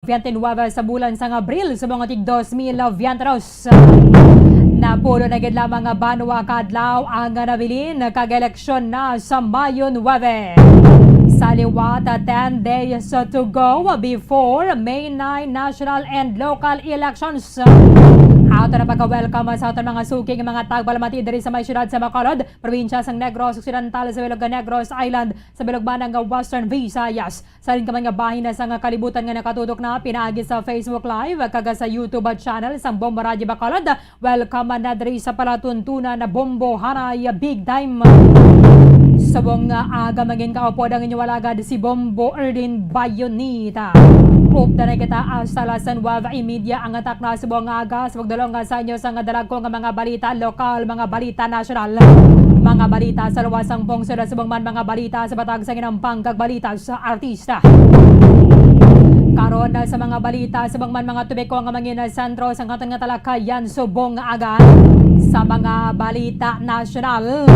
29 sa bulan sa Abril sa mga tig 2022. Napulo na gid lamang nga banwa kadlaw ang nabilin kag-eleksyon na sa Mayo 9. Sa liwat 10 days to go before May 9 national and local elections. Ato na pagka-welcome sa aton mga suking mga tagbalamati diri sa may syudad sa Bacolod, probinsya sang Negros Occidental sa Bilog Negros Island sa bilogbanang Western Visayas. Sa rin kamay nga bahin na sa kalibutan nga nakatutok na pinaagi sa Facebook Live kaga sa YouTube channel sang Bombo Radio Bacolod. Welcome na diri sa palatuntunan na Bombo Hanay Big Time. Sabong aga maging kaupod ang inyong walagad si Bombo Erdin Bayonita. Upda na kita sa Lasan Wava Media ang atak na subong aga sa pagdulong sa inyo sa dalag ko nga mga balita lokal, mga balita nasyonal, mga balita sa luwasang pungsod at subong man mga balita sa batag sa ginampang kag balita sa artista. Karon sa mga balita sa man mga tubiko nga mangina sentro sa katon nga talakayan subong aga sa mga balita nasyonal.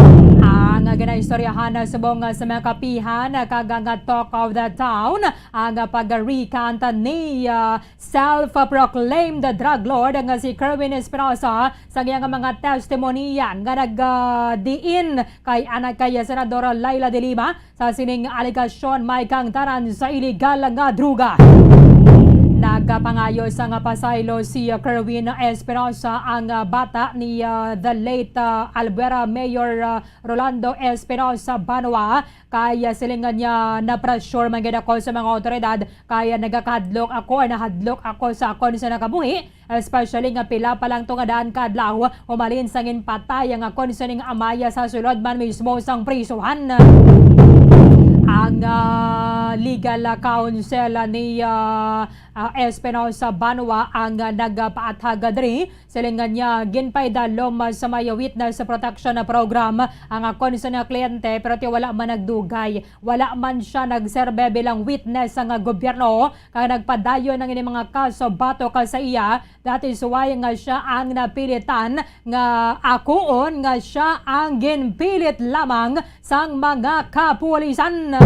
Ang ginaistoryahan subong sa mga kapihan kagang talk of the town ang pag-recant ni self-proclaimed drug lord nga si Kerwin Espinosa sa iyang mga testimonya nga nagdiin kay anak kay Senador Laila de Lima sa sining aligasyon may kangtaran sa iligal nga druga. Nagpangayo sa pasaylo si Kerwin Espinosa ang bata ni the late Albuera Mayor Rolando Espinosa Banwa kaya silingan niya na pressure man gid ako sa mga otoridad kaya nagakadlok ako sa akon sa nakabuhi, especially nga pila pa lang to nga daan kadlaw umalin sangin patay ang akon sa ning amaya sa sulod man mismo sang prisuhan. Ang legal counsel ni Espinosa Banwa ang nagpaatag diri silingan niya ginpay dalom sa may witness protection program ang akon sa kliyente pero ti wala man nagdugay, wala man siya nagserbe bilang witness ang gobyerno kaya nagpadayon ng ini mga kaso bato ka sa iya. That is why nga siya ang napilitan nga akoon nga siya ang ginpilit lamang sang mga kapulisan.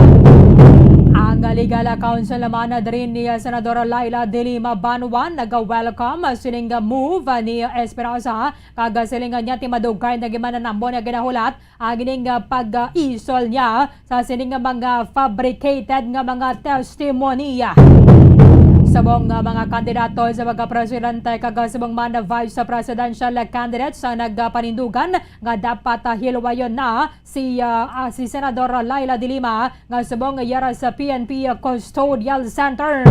Ang legal counsel naman na rin ni Senador Laila de Lima Banwa nag-welcome sining move ni Espinosa kaga silingan niya timadugay na gimananambo na ginahulat ang ining pag-isol niya sa sining mga fabricated nga mga testimonya. Sabong mga kandidato sa mga presidente kaga sabong mga vice presidential candidates sa nagpanindugan nga dapat hilwayon na si Senador Laila de Lima nga sabong yara sa PNP Custodial Center.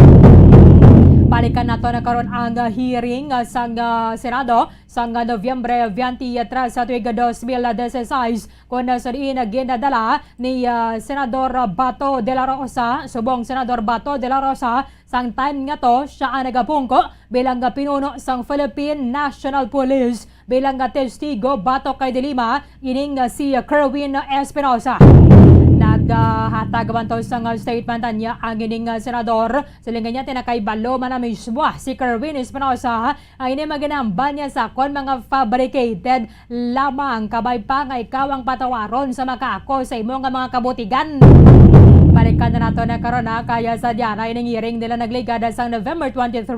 Balikan nato na karon ang hearing sa Senado sa Nobyembre 23 sa tuig 2016 kung sa diin ginadala ni Senador Bato de la Rosa, subong Senador Bato de la Rosa sang time nga to siya ang nagapungko bilang pinuno sang Philippine National Police bilang testigo bato kay de Lima ining si Kerwin Espinosa. Naghatag man to sa statement niya ang ining senador silingan niya tinakay balo man na mismo si Kerwin Espinosa ang ini maginambal niya sa kon mga fabricated lamang kabay pa nga ikaw ang patawaron sa makaako sa imo nga mga kabutigan. Balikan na nato na karon kaya sa diyan ay hearing nila nagligada sa November 23,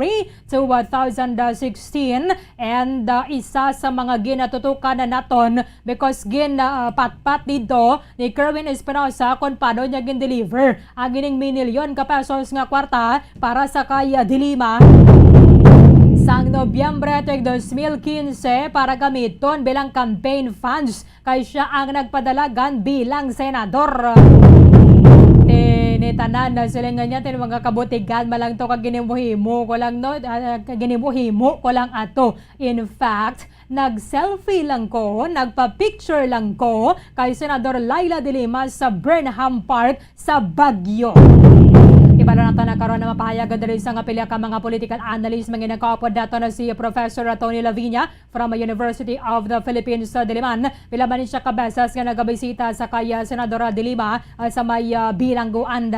2016 and isa sa mga ginatutukan na naton because patpat dito ni Kerwin Espinosa kung paano niya gin-deliver ang ining minilyon ka pesos nga kwarta para sa kaya de Lima sang Nobyembre 2015 para gamiton bilang campaign funds kay siya ang nagpadalagan bilang senador. Tanan na silingan niya mga kabutigan malang to kaginimuhimo ko lang no kaginimuhimo ko lang ato. In fact, nag-selfie lang ko, nagpa-picture lang ko kay Senador Laila de Lima sa Burnham Park sa Baguio. Ibala nato na karon na mapahayag diri sa pilya ka mga political analyst mga nagkaupod dato na si Professor Tony Lavinia from University of the Philippines sa Diliman. Pila man siya kabesas nga nagabisita sa kay Senadora de Lima sa may bilangguan.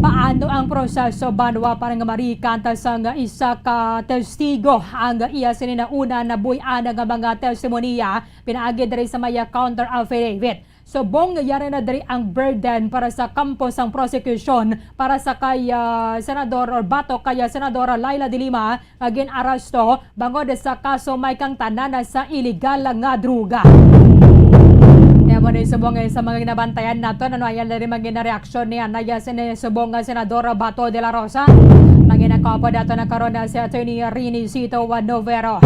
Paano ang proseso Banwa para nga marikanta sa isa ka testigo ang iya sininauna na buyan nga mga testimonya pinaagi diri sa may counter affidavit. subong yari na diri ang burden para sa kampo sang prosecution para sa kay senador or batok kay senadora Laila de Lima nga gin-aresto bangod sa kaso may kang tanana sa illegal nga druga. Kaya mo na subong sa mga ginabantayan nato ano ayan na rin maging reaksyon niya na subong senadora Bato de la Rosa maginakapo dato na karon na si Attorney Rini Cito Novero.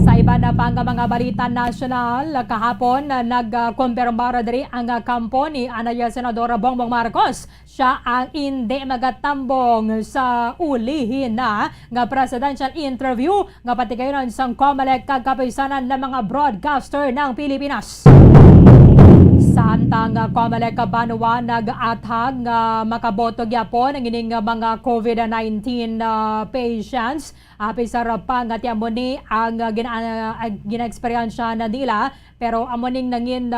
Sa iba na pang mga balita nasyonal, kahapon nagkumpirmara diri ang kampo ni Anaya Senadora Bongbong Marcos. Siya ang hindi magatambong sa ulihin na nga presidential interview nga patigayon sang COMELEC kagkapisanan ng mga broadcaster ng Pilipinas. Samtang COMELEC Banwa nag-athag nga makaboto gyapon ang ining mga COVID-19 patients. Apisar pa nga tiyan mo ni ang gina-experiensya na nila pero amoning nangin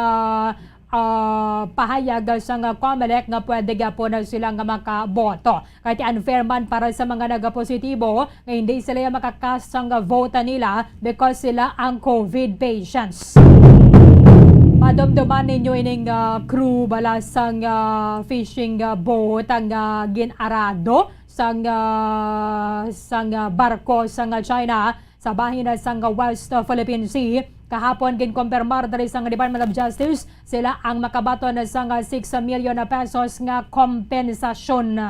pahayag sa COMELEC nga pwede gyapon na sila nga makaboto. Kahit unfair man para sa mga nagapositibo nga hindi sila makakast ang vote nila because sila ang COVID patients. Madomdoman ninyo ining crew bala sang fishing boat ang ginarado sang barko sang China sa bahin sang West Philippine Sea. Kahapon ginkumpirmar diri sang Department of Justice sila ang makabato na sang 6 million na pesos nga kompensasyon.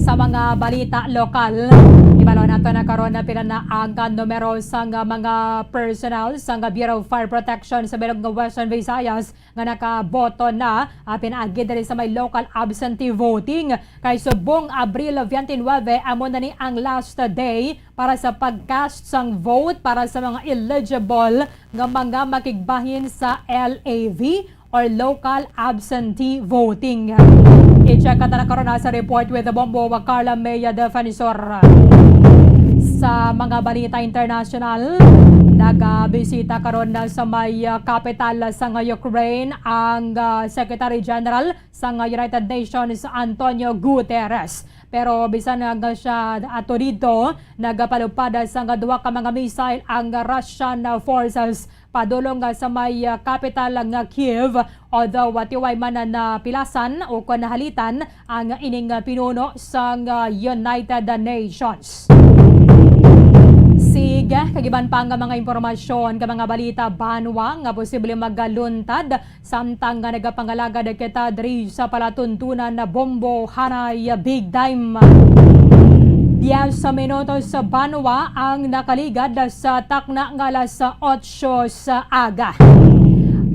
Sa mga balita lokal, ibalo nato na karon na pila na ang numero sang mga personnel sang Bureau of Fire Protection sa bilog ng Western Visayas nga nakaboto na pinaagi diri sa may local absentee voting kay subong Abril 29 amo na ni ang last day para sa pagcast sang vote para sa mga eligible nga mga makigbahin sa LAV or local absentee voting. I-check ka na karon sa report with the Bombo wa Carla Mea Defensor. Sa mga balita international, nagbisita karon na sa may capital sa Ukraine ang Secretary General sa United Nations Antonio Guterres. Pero bisan nga siya ato dito, nagapalupad sa duwa ka mga missile ang Russian forces padulong sa may capital nga Kiev, although watiway man na pilasan o kanahalitan ang ining pinuno sa United Nations. Sige, kagiban pa nga mga impormasyon ka mga balita banwa nga posible magaluntad samtang nga nagapangalagad kita diri sa palatuntunan na Bombo Hanay Big Time. 10 minutos sa banwa ang nakaligad sa takna nga alas 8 sa aga.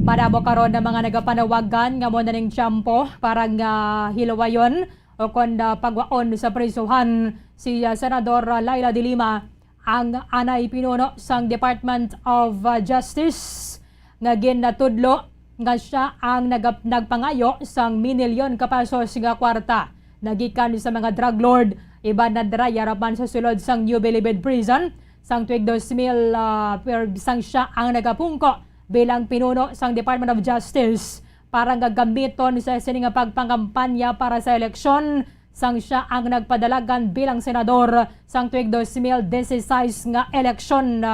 Madamo karon na mga nagapanawagan nga mo na ning tiyempo para nga hilawayon o kon pagwaon sa prisuhan si Senador Laila de Lima ang anay pinuno sang Department of Justice nga ginatudlo nga siya ang nagpangayo sang minilyon ka pesos nga kwarta nagikan sa mga drug lord iba na draya rapan sa sulod sang New Bilibid Prison sang tuig 2000 sang siya ang nagapungko bilang pinuno sang Department of Justice para gagamiton sa sining pagpangampanya para sa eleksyon sang siya ang nagpadalagan bilang senador sang tuig 2016 nga eleksyon.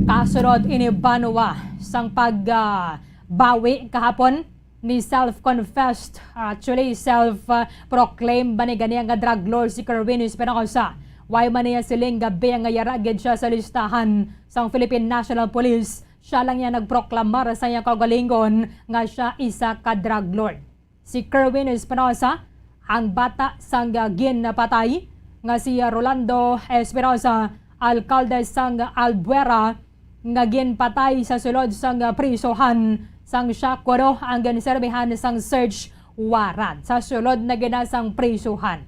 Kasunod ini banwa sang pagbawi kahapon ni self-confessed, actually self-proclaimed ba ni ganyan nga drug lord si Kerwin Espinosa. Why man niya siling gabi nga yaragid siya sa listahan sang Philippine National Police. Siya lang niya nagproklamar sa iyang kagalingon nga siya isa ka drug lord. Si Kerwin Espinosa, ang bata sang ginapatay nga si Rolando Espinosa, alkalde sang Albuera, nga ginpatay sa sulod sang prisohan sang siya kuno ang ginserbihan sang search warrant sa sulod na ginasang prisuhan.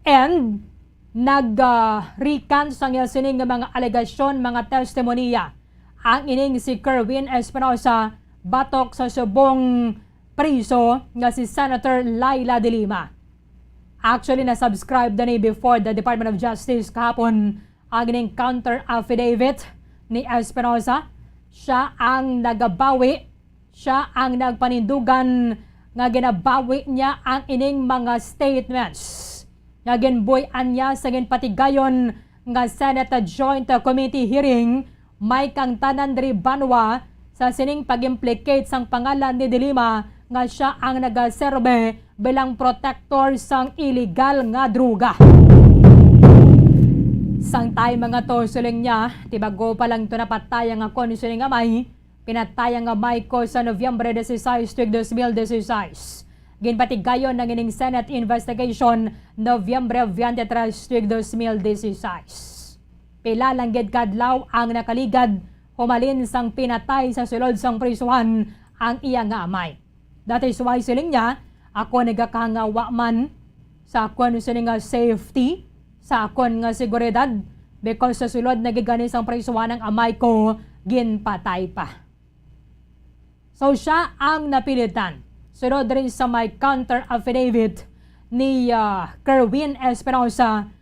And nag-recant sang sining mga alegasyon, mga testimonya ang ining si Kerwin Espinosa batok sa subong priso nga si Senator Laila de Lima. Actually, na-subscribe na ni before the Department of Justice kahapon ang ining counter affidavit ni Espinosa. Siya ang nagabawi, siya ang nagpanindugan nga ginabawi niya ang ining mga statements nga ginbuy-an niya sa ginpatigayon nga Senate Joint Committee hearing may kang tanan diri banwa sa sining pag-implicate sang pangalan ni De Lima nga siya ang nagaserbe bilang protector sang illegal nga druga. Sang tayo mga to, suling niya, tibago pa lang ito napataya nga kon suling amay, pinataya nga may ko sa Nobyembre 16, 2016. Ginpatigayon ng ining Senate investigation Nobyembre 23, 2016. Pila lang gid kadlaw ang nakaligad humalin sang pinatay sa sulod sang prisuhan ang iya nga amay. That is why siling niya, ako nagakangawa man sa akon sining nga safety, sa akon nga seguridad, because sa sulod nagigani sang prisuhan ang amay ko, ginpatay pa. So siya ang napilitan. Sunod rin sa may counter affidavit ni Kerwin Espinosa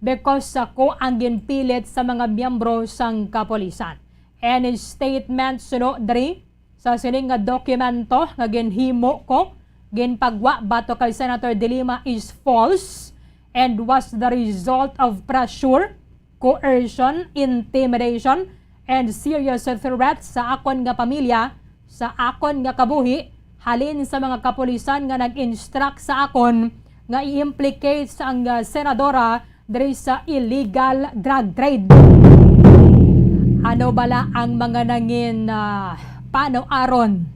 because ako ang ginpilit sa mga miyembro sang kapolisan. Any statement sunod rin sa sining nga dokumento nga ginhimo ko, ginpagwa bato kay Senator De Lima is false and was the result of pressure, coercion, intimidation, and serious threats sa akon nga pamilya, sa akon nga kabuhi, halin sa mga kapulisan nga nag-instruct sa akon nga i-implicate sa ang senadora diri sa illegal drug trade. Ano bala ang mga nangin paano aron?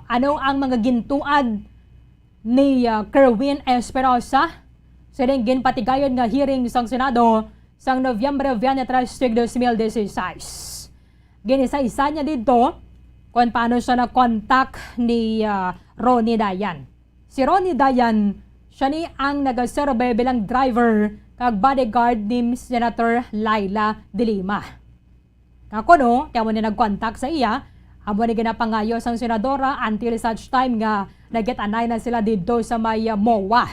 Ano ang mga gintuad ni Kerwin Espinosa? Sining ginpatigayon nga hearing sang Senado sang Nobyembre 23, 2016. Ginisa-isa niya dito kung paano siya na-contact ni Ronnie Dayan. Si Ronnie Dayan, siya ni ang nagaserbe bilang driver kag bodyguard ni Senator Laila De Lima. Kako no, kaya mo ni nag-contact sa iya, amo ni ginapangayo sang senadora until such time nga nag-get-anay na sila dito sa may MOA.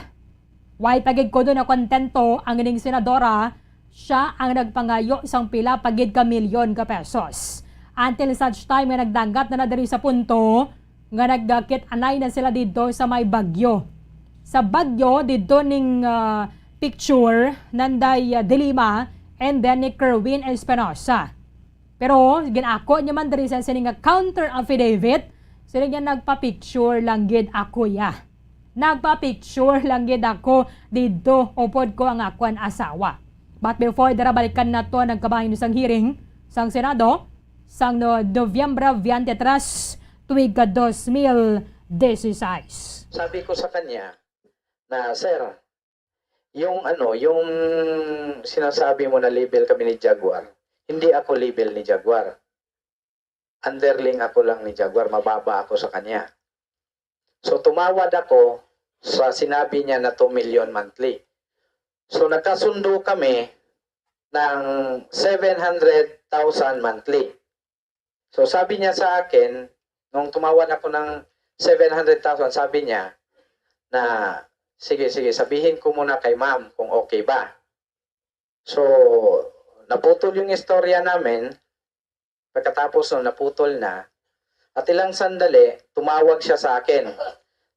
Why pagid ko doon na kontento ang ining senadora, siya ang nagpangayo sang pila pagid ka milyon ka pesos. Until such time nga nagdanggat na diri sa punto nga nagkit-anay na sila dito sa may Bagyo. Sa Bagyo, dito ning picture nanday De Lima and then ni Kerwin Espinosa. Pero ginako niya man diri sa sining counter affidavit, sila nga nagpa-picture lang gid ako ya. Nagpa-picture lang gid ako dito upod ko ang akon asawa. But before dara balikan nato nagkabahin sang hearing sang Senado sang Nobyembre 23, tuig 2016. Sabi ko sa kanya na, sir, yung sinasabi mo na label kami ni Jaguar, hindi ako label ni Jaguar. Underling ako lang ni Jaguar, mababa ako sa kanya. So tumawad ako sa sinabi niya na 2 million monthly. So nagkasundo kami ng 700,000 monthly. So sabi niya sa akin, nung tumawad ako ng 700,000, sabi niya na, sige, sabihin ko muna kay ma'am kung okay ba. So, naputol yung istorya namin. Pagkatapos nung naputol na, at ilang sandali, tumawag siya sa akin.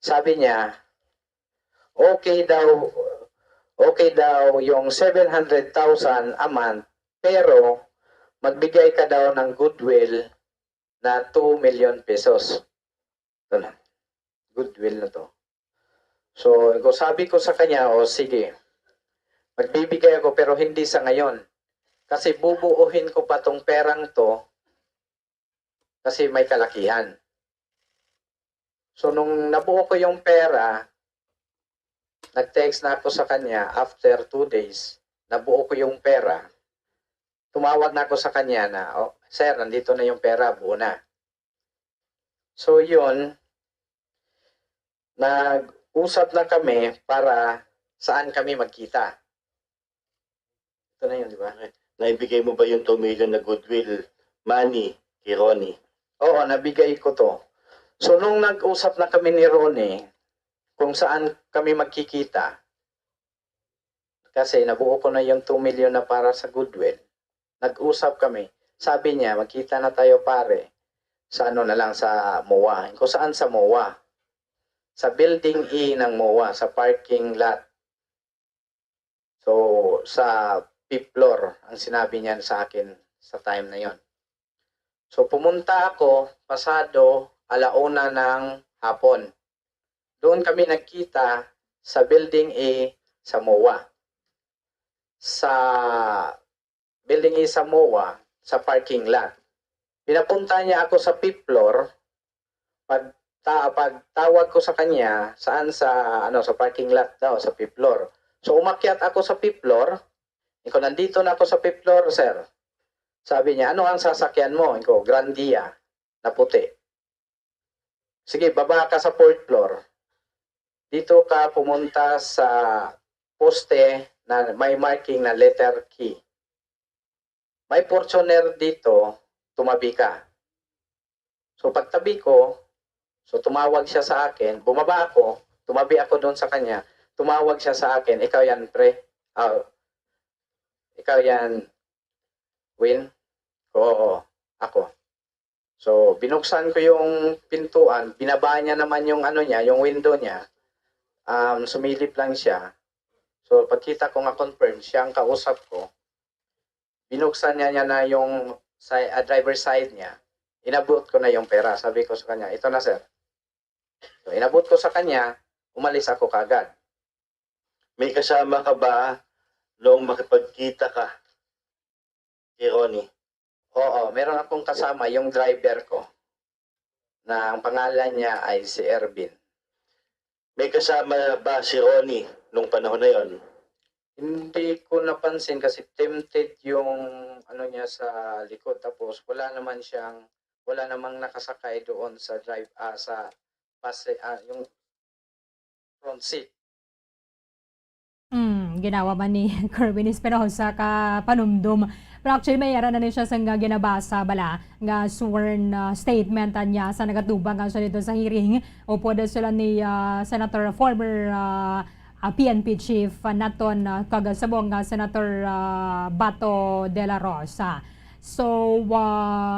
Sabi niya, okay daw yung 700,000 a month, pero magbigay ka daw ng goodwill na 2 million pesos. Ito na. Goodwill na to. So, sabi ko sa kanya, sige, magbibigay ako pero hindi sa ngayon. Kasi bubuuhin ko pa tong perang to kasi may kalakihan. So, nung nabuo ko yung pera, nag-text na ako sa kanya after 2 days, nabuo ko yung pera. Tumawag na ako sa kanya na, sir, nandito na yung pera, buo na. So yun, nag-usap na kami para saan kami magkita. Ito na yun, di ba? Naibigay mo ba yung 2 million na goodwill money kay Ronnie? Oo, nabigay ko to. So nung nag-usap na kami ni Ronnie, kung saan kami magkikita, kasi nabuo ko na yung 2 million na para sa goodwill, nag-usap kami. Sabi niya, magkita na tayo pare. Sa na lang, sa MOA. Kung saan sa MOA? Sa building E ng MOA, sa parking lot. So, sa 5th floor, ang sinabi niya sa akin sa time na yon. So pumunta ako pasado 1:00 ng hapon. Doon kami nagkita sa Building A sa MOA. Sa Building A sa MOA, sa parking lot. Pinapunta niya ako sa 5th floor. Pagtawag ko sa kanya, saan sa parking lot daw, sa 5th floor. So umakyat ako sa 5th floor. Iko, nandito na ako sa 5th floor, sir. Sabi niya, ano ang sasakyan mo? Iko, Grandia, na puti. Sige, baba ka sa 4th floor. Dito ka pumunta sa poste na may marking na letter key. May Fortuner dito, tumabi ka. So pagtabi ko, so tumawag siya sa akin, bumaba ako, tumabi ako doon sa kanya, tumawag siya sa akin, ikaw yan pre, ikaw yan, Win? Oo, ako. So binuksan ko yung pintuan, binaba niya naman yung ano niya, yung window niya, sumilip lang siya. So pagkita ko nga confirm, siya ang kausap ko, binuksan niya na yung driver side niya, inabot ko na yung pera. Sabi ko sa kanya, ito na sir. So, inabot ko sa kanya, umalis ako kagad. May kasama ka ba noong makipagkita ka kay Ronnie? Oo, meron akong kasama yung driver ko na ang pangalan niya ay si Ervin. May kasama ba si Ronnie nung panahon na yon? Hindi ko napansin kasi tempted yung ano niya sa likod, tapos wala namang nakasakay doon sa yung front seat. Ginawa man ni Kerwin Espinosa ka panumdum. Pero actually mayroon na siya sa nga ginabasa bala nga sworn statement niya sa nagatubang nga siya dito sa hearing. Upo na sila ni Senator former PNP Chief naton kagasabong Senator Bato de la Rosa. So,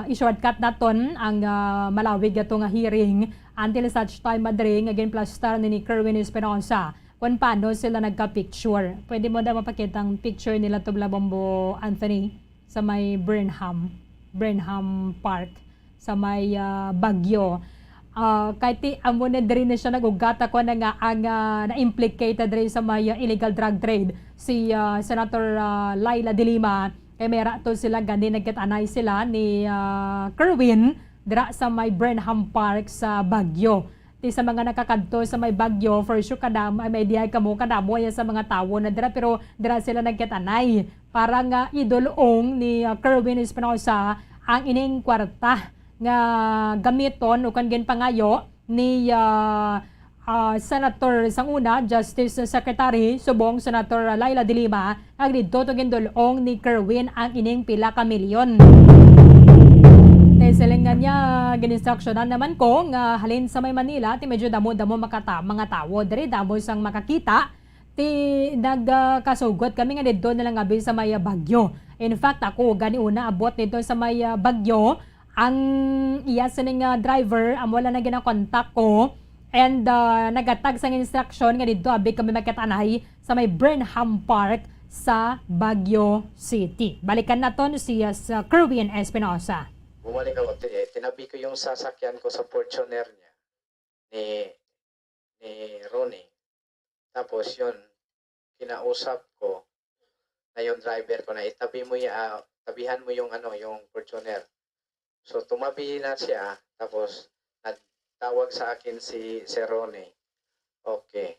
i-shortcut naton ang malawig ito nga hearing until such time madring again plus star ni Kerwin Espinosa kung paano sila nagka-picture. Pwede mo na mapakita ang picture nila to Bombo Anthony sa may Burnham Park sa may Baguio. Kahit amo na din na siya nagugata ko na nga ang na-implicated rin sa may illegal drug trade si Senator Laila de Lima. Kaya mera to sila gani nagkatanay sila ni Kerwin dira sa may Burnham Park sa Baguio. Di sa mga nakakadto sa may Baguio, for sure may idea kamo kadamo yan sa mga tawo na dira, pero dira sila nagkatanay para nga idulong ni Kerwin Espinosa ang ining kwarta nga gamiton o kan pangayo ni Senator Sanguna, Justice Secretary Subong Senator Laila de Lima, ang dito to gindulong ni Kerwin ang ining pila ka milyon. Silingan niya gininstruksyonan naman ko nga halin sa may Manila ti medyo damo-damo mga tawo diri damo sang makakita ti nagkasugot kami nga didto na lang gabi sa may Baguio. In fact ako gani una abot dito sa may Baguio ang iya sining driver amo wala na gina-contact ko and nagatag sang instruction nga didto abi kami magkatanay sa may Burnham Park sa Baguio City. Balikan naton si Kerwin Espinosa. Bumalik ako, tinabi ko yung sasakyan ko sa Fortuner niya ni Ronnie. Tapos yun, kinausap ko na yung driver ko na tabihan mo yung yung Fortuner. So tumabi na siya, tapos nagtawag sa akin si Ronnie. Okay.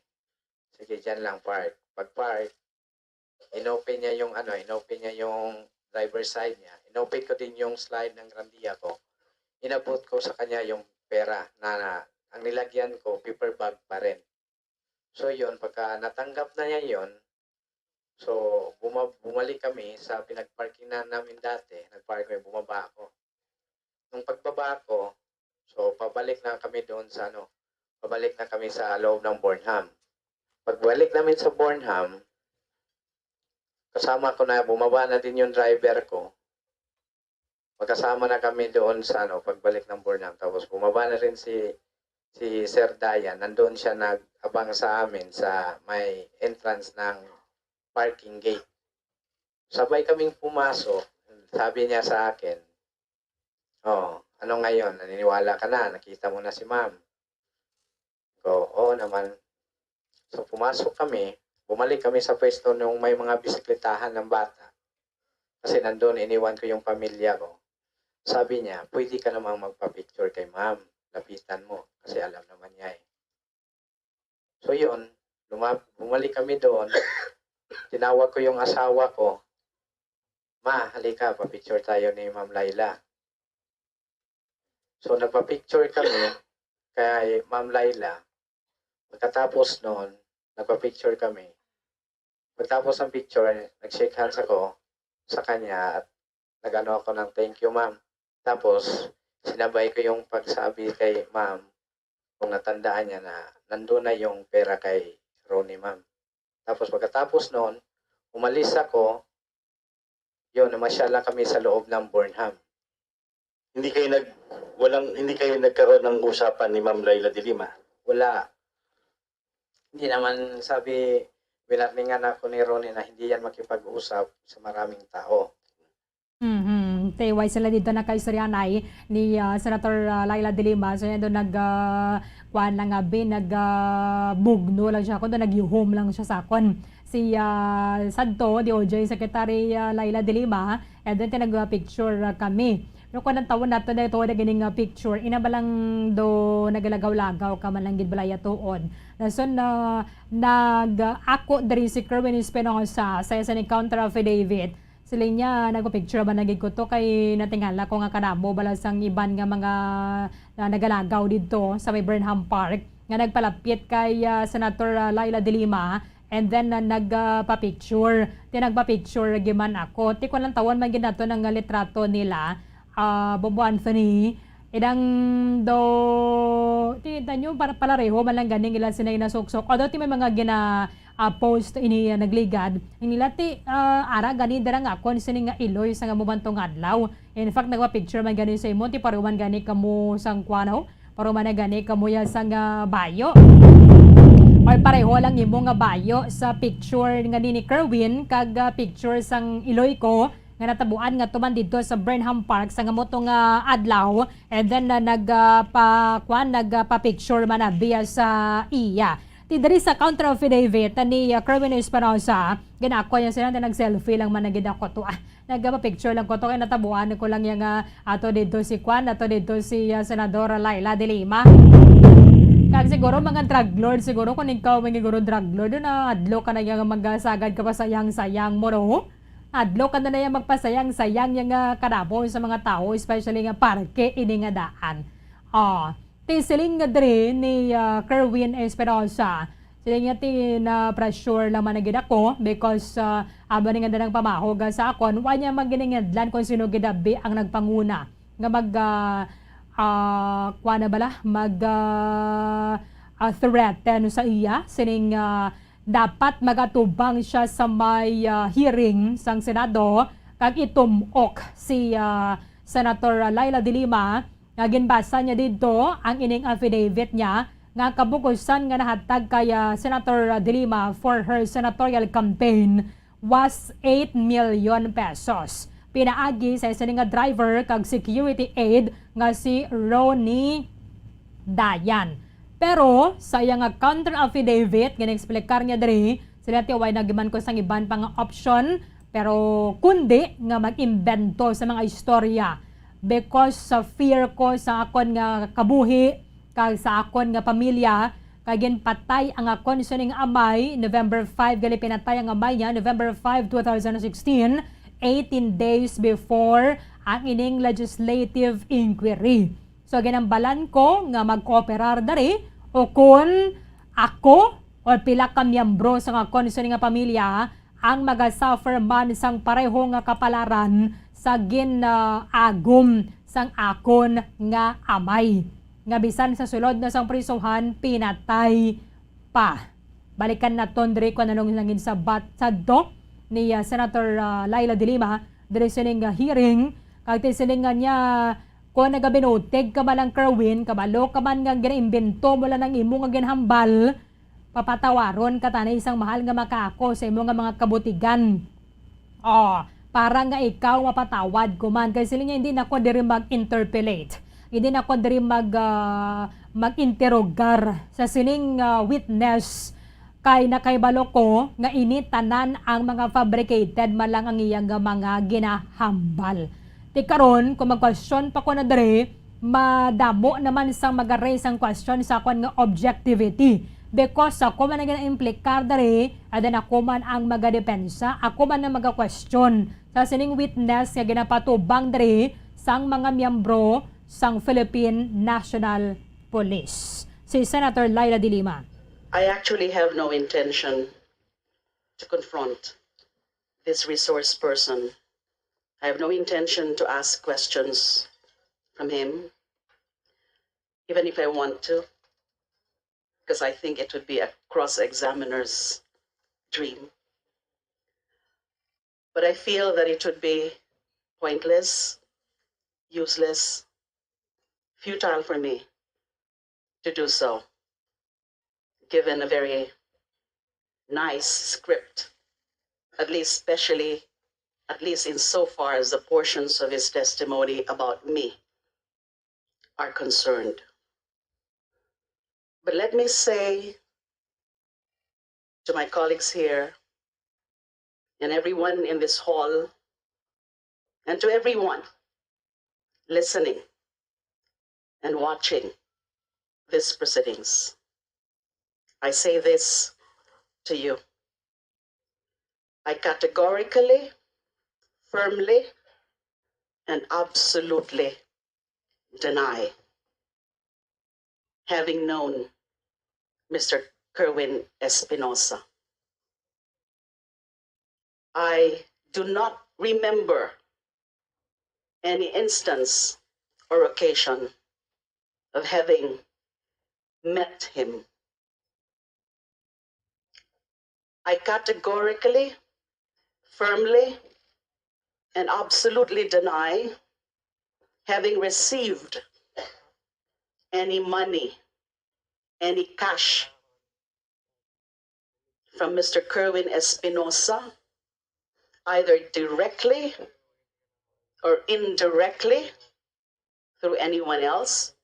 Sige, dyan lang park. Pag park, inopen niya yung driver side niya. Inopen ko din yung slide ng Grandia ko. Inabot ko sa kanya yung pera na ang nilagyan ko, paper bag pa rin. So yun, pagka natanggap na niya yun, so bumalik kami sa pinagparking na namin dati. Nagpark kami, bumaba ako. Nung pagbaba ko, so pabalik na kami doon sa pabalik na kami sa loob ng Burnham. Pagbalik namin sa Burnham, kasama ko na, bumaba na din yung driver ko. Magkasama na kami doon sa pagbalik ng Burnham. Tapos bumaba na rin si Sir Dayan. Nandoon siya nag-abang sa amin sa may entrance ng parking gate. Sabay kaming pumasok. Sabi niya sa akin, Oh, ano ngayon? Naniniwala ka na? Nakita mo na si ma'am? Oo naman. So pumasok kami, bumalik kami sa pwesto nung may mga bisikletahan ng bata. Kasi nandun, iniwan ko yung pamilya ko. Sabi niya, pwede ka namang magpa-picture kay ma'am. Lapitan mo. Kasi alam naman niya eh. So yun, bumalik kami doon. Tinawag ko yung asawa ko. Ma, halika, pa-picture tayo ni Ma'am Laila. So nagpa-picture kami kay Ma'am Laila. Pagkatapos noon, nagpa-picture kami. Pagkatapos ng picture, nag-shake hands ako sa kanya at nag-ano ako ng thank you ma'am. Tapos, sinabay ko yung pagsabi kay ma'am kung natandaan niya na nandun na yung pera kay Ronnie ma'am. Tapos pagkatapos noon, umalis ako, yun, namasyala kami sa loob ng Burnham. Hindi kayo nagkaroon ng usapan ni Ma'am Laila de Lima. Wala. Hindi naman sabi, winaringan ako ni Ronnie na hindi yan makipag-usap sa maraming tao. Teway sila dito na kaistoryanay ni Senator Laila de Lima. So yan doon kuan lang gabi, bugno lang siya. Kundo nag-yuhom lang siya sa akon. Si Santo, DOJ Secretary Laila de Lima, and then tinag-picture kami. Pero kung ang tawon nato na ito na gining picture, ina ba lang do nagalagaw-lagaw ka man lang gid balaya tuod. So ako dari si Kerwin Espinosa sa ni counter affidavit. Sila niya nagpa-picture ba nagig ko to kay natingala ko nga kanamo balasang iban nga mga nagalagaw dito sa may Burnham Park nga nagpalapit kay Senator Laila de Lima. And then nagpa-picture. Tinagpa-picture giman ako. Ti ko lang tawon man ginato ng litrato nila. Bobo Anthony. Idang do tinta nyo para palareho man lang ganing ilan sinay nasuksok. Although ti may mga post ini nagligad. Inila ti ara gani darang ako sini nga iloy sa nga mubantong adlaw. In fact nagpa-picture man gani sa imo ti paruman gani kamo sang kuano. Paruman na gani kamo ya sang bayo. Or pareho lang imo nga bayo sa picture nga ni Kerwin kag picture sang iloy ko nga natabuan nga tuman dito sa Burnham Park sa nga motong adlaw, and then nagpa-picture man na via sa iya. Ti diri sa counter affidavit ni Kerwin Espinosa, ginako yan sila na nag-selfie lang man nagid ako to. Nagpa-picture lang ko to kay natabuan ko lang yung ato dito si ato dito si Senadora Laila de Lima. Kag siguro mga drug lord, siguro kung ikaw mga siguro drug lord, na adlo ka na yung magasagad ka pa sayang-sayang mo no? Adlo ka na yung magpasayang-sayang yung kadabo sa mga tao, especially nga parke ini nga daan. Tisiling nga diri ni Kerwin Espinosa. Sila nga na-pressure lang managid ako because aba nga danang pamahog sa akon, wa niya maginingadlan kung sino gidabi ang nagpanguna nga kuana bala threaten sa iya sining dapat magatubang siya sa may hearing sang Senado kag itumok si Senator Laila de Lima nga ginbasa niya dito ang ining affidavit niya nga kabukusan nga nahatag kay Senator de Lima for her senatorial campaign was 8 million pesos. Pinaagi sa isa nga driver kag security aid nga si Ronnie Dayan. Pero sa iya nga counter affidavit gina-explicar niya diri sila ti way nagiman ko sang iban pang option pero kundi nga mag-imbento sa mga istorya because sa fear ko sa akon nga kabuhi kag sa akon nga pamilya kag patay ang akon sining amay November 5 gali pinatay ang amay niya November 5, 2016, 18 days before ang ining legislative inquiry. So ginambalan ko nga mag-cooperar dari o kung ako o pila ka miyembro sa nga konsen nga pamilya ang magasuffer man sang pareho nga kapalaran sa ginagom sang akon nga amay. Nga bisan sa sulod na sang prisuhan pinatay pa. Balikan na tondre ko nanong langin sa batsadto ni Senator Laila de Lima diri sining hearing kag sining niya kung nagabinutig ka man ang Kerwin kabalo ka man nga ginaimbento mo lang ng imo nga ginhambal papatawaron ka tanay isang mahal nga makaako sa imo nga mga kabutigan. para nga ikaw mapatawad ko man. Kasi sila niya hindi na ako diri mag-interpellate. Hindi na ako diri mag-interrogar sa sining witness kay nakaibalo ko nga ini tanan ang mga fabricated malang ang iyang mga ginahambal. Ti karon kung mag-question pa ko na diri, madamo naman sang mag-raise ang question sa akon nga objectivity. Because ako man ang gina-implikar diri, adan ako man ang magadepensa, ako man ang maga-question sa sining witness nga ginapatubang diri sang mga miyembro sang Philippine National Police. Si Senator Laila de Lima. I actually have no intention to confront this resource person. I have no intention to ask questions from him, even if I want to, because I think it would be a cross-examiner's dream. But I feel that it would be pointless, useless, futile for me to do so, given a very nice script, at least insofar as the portions of his testimony about me are concerned. But let me say to my colleagues here and everyone in this hall and to everyone listening and watching this proceedings, I say this to you. I categorically, firmly, and absolutely deny having known Mr. Kerwin Espinosa. I do not remember any instance or occasion of having met him. I categorically, firmly, and absolutely deny having received any money, any cash from Mr. Kerwin Espinosa, either directly or indirectly through anyone else,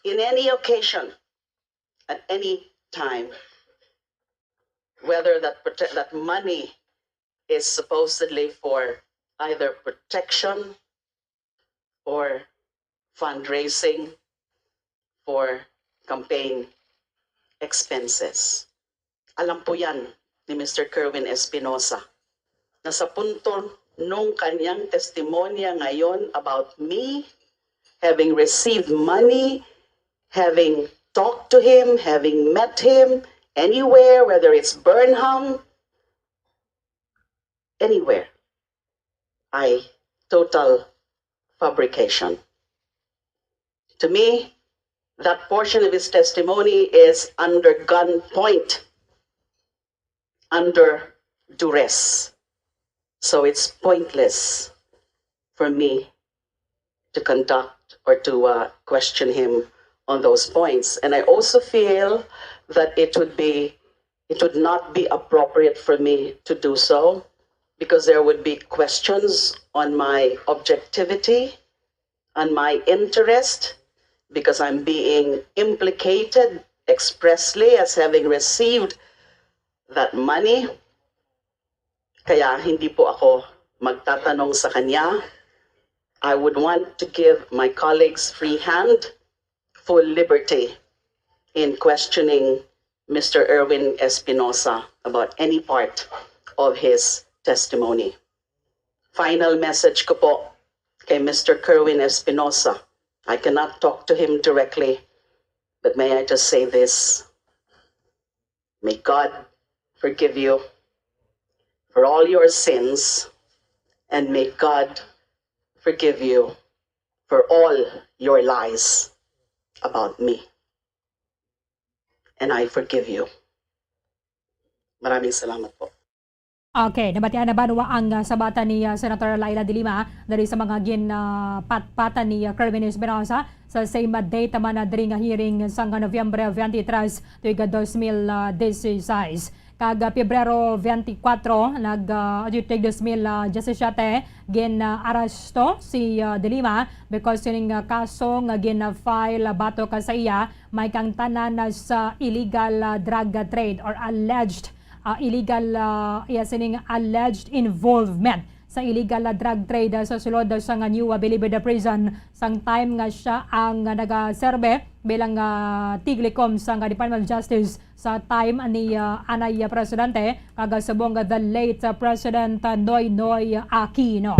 in any occasion, at any time, whether that money is supposedly for either protection or fundraising for campaign expenses. Alam po yan ni Mr. Kerwin Espinosa na sa punto nung kanyang testimonya ngayon about me, having received money, having talked to him, having met him anywhere, whether it's Burnham, anywhere, total fabrication. To me, that portion of his testimony is under gunpoint, under duress. So it's pointless for me to conduct or to question him on those points. And I also feel that it would not be appropriate for me to do so, because there would be questions on my objectivity, on my interest, because I'm being implicated expressly as having received that money. Kaya hindi po ako magtatanong sa kanya. I would want to give my colleagues free hand, full liberty in questioning Mr. Erwin Espinosa about any part of his testimony. Final message ko po kay Mr. Kerwin Espinosa. I cannot talk to him directly, but may I just say this. May God forgive you for all your sins, and may God forgive you for all your lies about me. And I forgive you. Maraming salamat po. Okay, nabatian na ba ang sabata ni Senator Laila de Lima dari sa mga ginpatpatan ni Kerwin Espinosa sa same date man na diri nga hearing sa Nobyembre 23 tuig 2016. kag Pebrero 24 nag-adjudicate dismil 17 gin arasto si De Lima because sining kaso nga gin-file bato ka sa iya may kang tanan sa illegal drug trade or alleged sining alleged involvement sa illegal drug trade sa sulod sa nga New Bilibid Prison sang time nga siya ang nagaserbe bilang tiglikom sa nga Department of Justice sa time ni anay presidente kagasubong the late President Noynoy Aquino.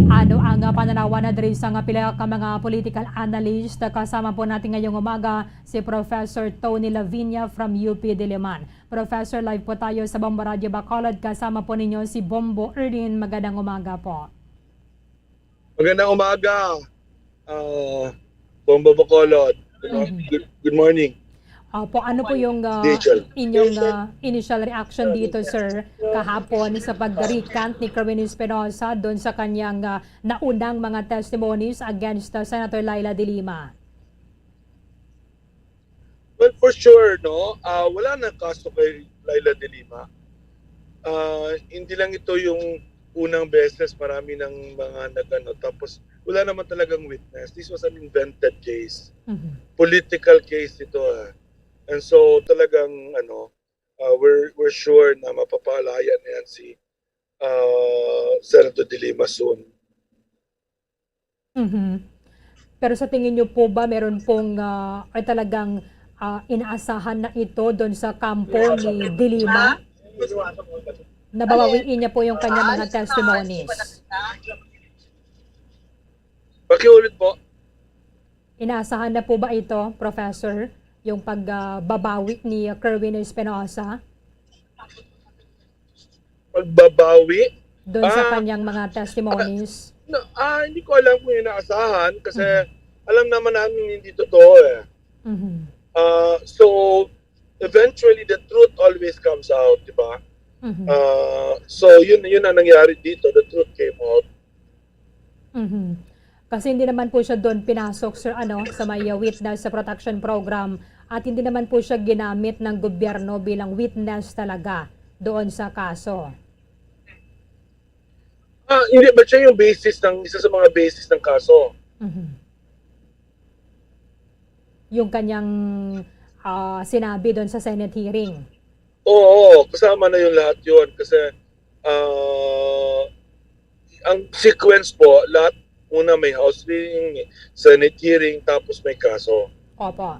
Ano ang pananawan na diri sa nga pila ka mga political analyst? Kasama po natin ngayong umaga si Professor Tony Lavinia from UP Diliman. Professor, live po tayo sa Bombo Radio Bacolod. Kasama po ninyo si Bombo Erdin. Magandang umaga po. Magandang umaga, Bombo Bacolod. Good morning. Po, ano po yung inyong initial reaction dito, sir, kahapon sa pag-recant ni Kerwin Espinosa doon sa kanyang naunang mga testimonies against Senator Laila De Lima? Well, for sure, no, wala na kaso kay Laila De Lima. Hindi lang ito yung unang beses, marami ng mga nagano. Tapos wala naman talagang witness. This was an invented case. Political case ito. And so talagang we're sure na mapapalaya na yan si Senator De Lima soon. Pero sa tingin niyo po ba meron pong ay talagang inaasahan na ito doon sa kampo ni De Lima? Nababawiin niya po yung kanya mga testimonies. Pakiulit po. Inaasahan na po ba ito, Professor? Yung pagbabawi ni Kerwin Espinosa? Pagbabawi? Doon sa kanyang mga testimonies? Hindi ko alam kung inaasahan kasi alam naman namin hindi totoo eh. So, eventually the truth always comes out, di ba? So, yun ang nangyari dito. The truth came out. Kasi hindi naman po siya doon pinasok, sir, sa may witness sa protection program at hindi naman po siya ginamit ng gobyerno bilang witness talaga doon sa kaso. Hindi ba siya yung basis isa sa mga basis ng kaso? Yung kanyang sinabi doon sa Senate hearing. Oo, kasama na yung lahat yun kasi ang sequence po, lahat una may House hearing, Senate hearing, tapos may kaso. Opo.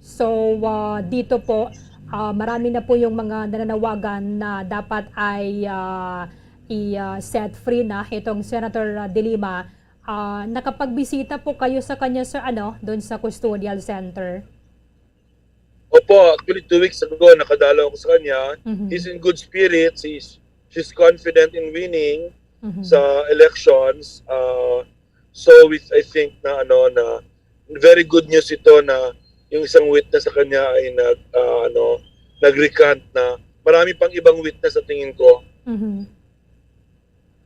So, dito po, marami na po yung mga nananawagan na dapat ay i-set free na itong Senator De Lima. Nakapagbisita po kayo sa kanya, sir, doon sa custodial center? Opo, actually 2 weeks ago, nakadalaw ako sa kanya. He's in good spirits. She's confident in winning sa elections. So, I think na very good news ito na yung isang witness sa kanya ay nag-recant na. Marami pang ibang witness sa tingin ko.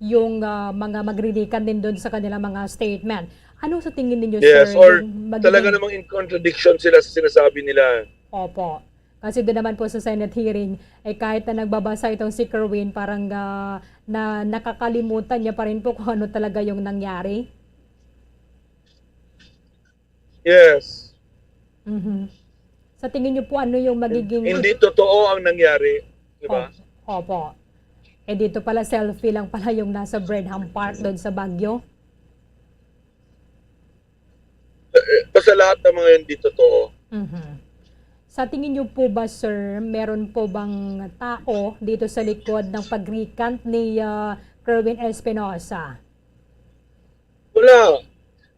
Yung mga magre-recant din doon sa kanilang mga statement. Ano sa tingin ninyo, yes, sir? Or talaga namang in contradiction sila sa sinasabi nila. Opo. Kasi doon naman po sa Senate hearing, kahit na nagbabasa itong si Kerwin, parang na nakakalimutan niya pa rin po kung ano talaga yung nangyari. Yes. Sa tingin niyo po ano yung magiging... Hindi totoo ang nangyari. Diba? Opo. Dito pala selfie lang pala yung nasa Brenham Park doon sa Baguio. Basta lahat ng mga hindi totoo. Sa tingin niyo po ba, sir, meron po bang tao dito sa likod ng pag-recant ni Kerwin Espinosa? Wala.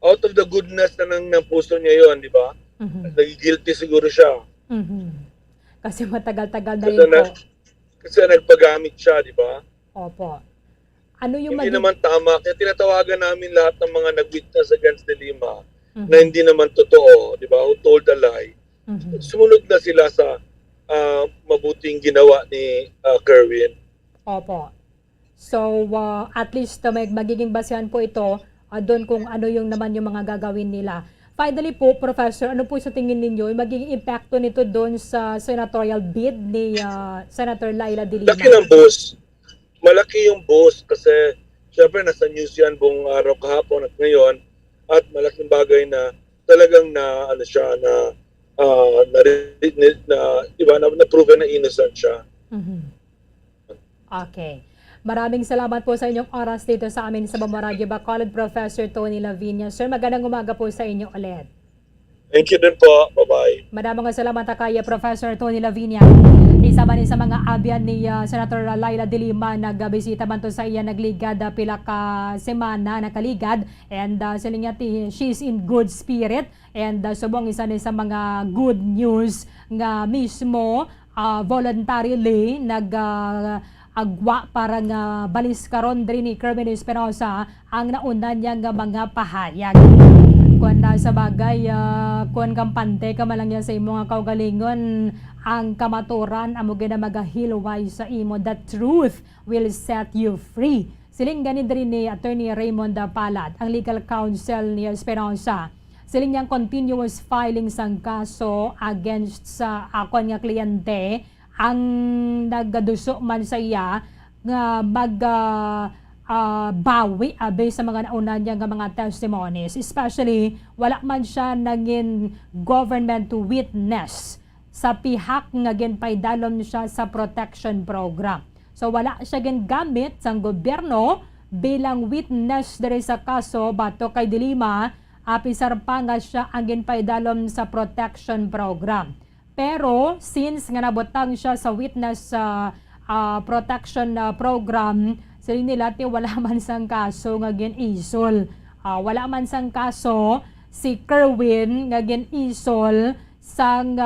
Out of the goodness ng puso niya yon, di ba? Nagigilty siguro siya. Kasi matagal-tagal na rin po. Kasi nagpagamit siya, di ba? Opo. Ano yung hindi naman tama. Kaya tinatawagan namin lahat ng mga nag-witness against De Lima na hindi naman totoo, di ba? Who told a lie. Sumunod na sila sa mabuting ginawa ni Kerwin. Opo. So, at least may magiging basehan po ito doon kung ano yung naman yung mga gagawin nila. Finally po, Professor, ano po sa tingin ninyo yung magiging impacto nito doon sa senatorial bid ni Senator Laila De Lima? Laki ng boss. Malaki yung boss kasi syempre nasa news yan buong araw kahapon at ngayon at malaking bagay na talagang na ano siya na na proven na innocent siya. Mhm. Okay. Maraming salamat po sa inyong oras dito sa amin sa Bamaradio Bacolod, Professor Tony Lavinia. Sir, magandang umaga po sa inyo ulit. Thank you din po. Bye-bye. Maraming salamat kay Professor Tony Lavinia. Isa man sa mga abyan ni Senator Laila De Lima, nagbisita man to sa iya, nagligad pila ka semana nakaligad, and sila nga she's in good spirit, and subong isa ni sa mga good news nga mismo voluntarily agwa para nga balis karon diri ni Kerwin Espinosa ang nauna niya nga mga pahayag. Kung sa bagay, kung kampante ka malang yan sa imo nga kaugalingon, ang kamaturan amo gina magahilway sa imo, the truth will set you free. Siling ganit rin ni Attorney Raymond Palad, ang legal counsel ni Espinosa. Siling niyang continuous filing sang kaso against sa akon nga kliyente ang nagduso man sa iya nga bawi abe sa mga nauna niya nga mga testimonies, especially wala man siya naging government witness sa pihak nga ginpaydalom siya sa protection program. So wala siya gingamit sang gobyerno bilang witness diri sa kaso bato kay De Lima, apisar pa nga siya ang ginpaydalom sa protection program. Pero since nga nabutang siya sa witness protection program, sila nila wala man sang kaso nga gin-isol. Wala man sang kaso si Kerwin nga gin-isol sang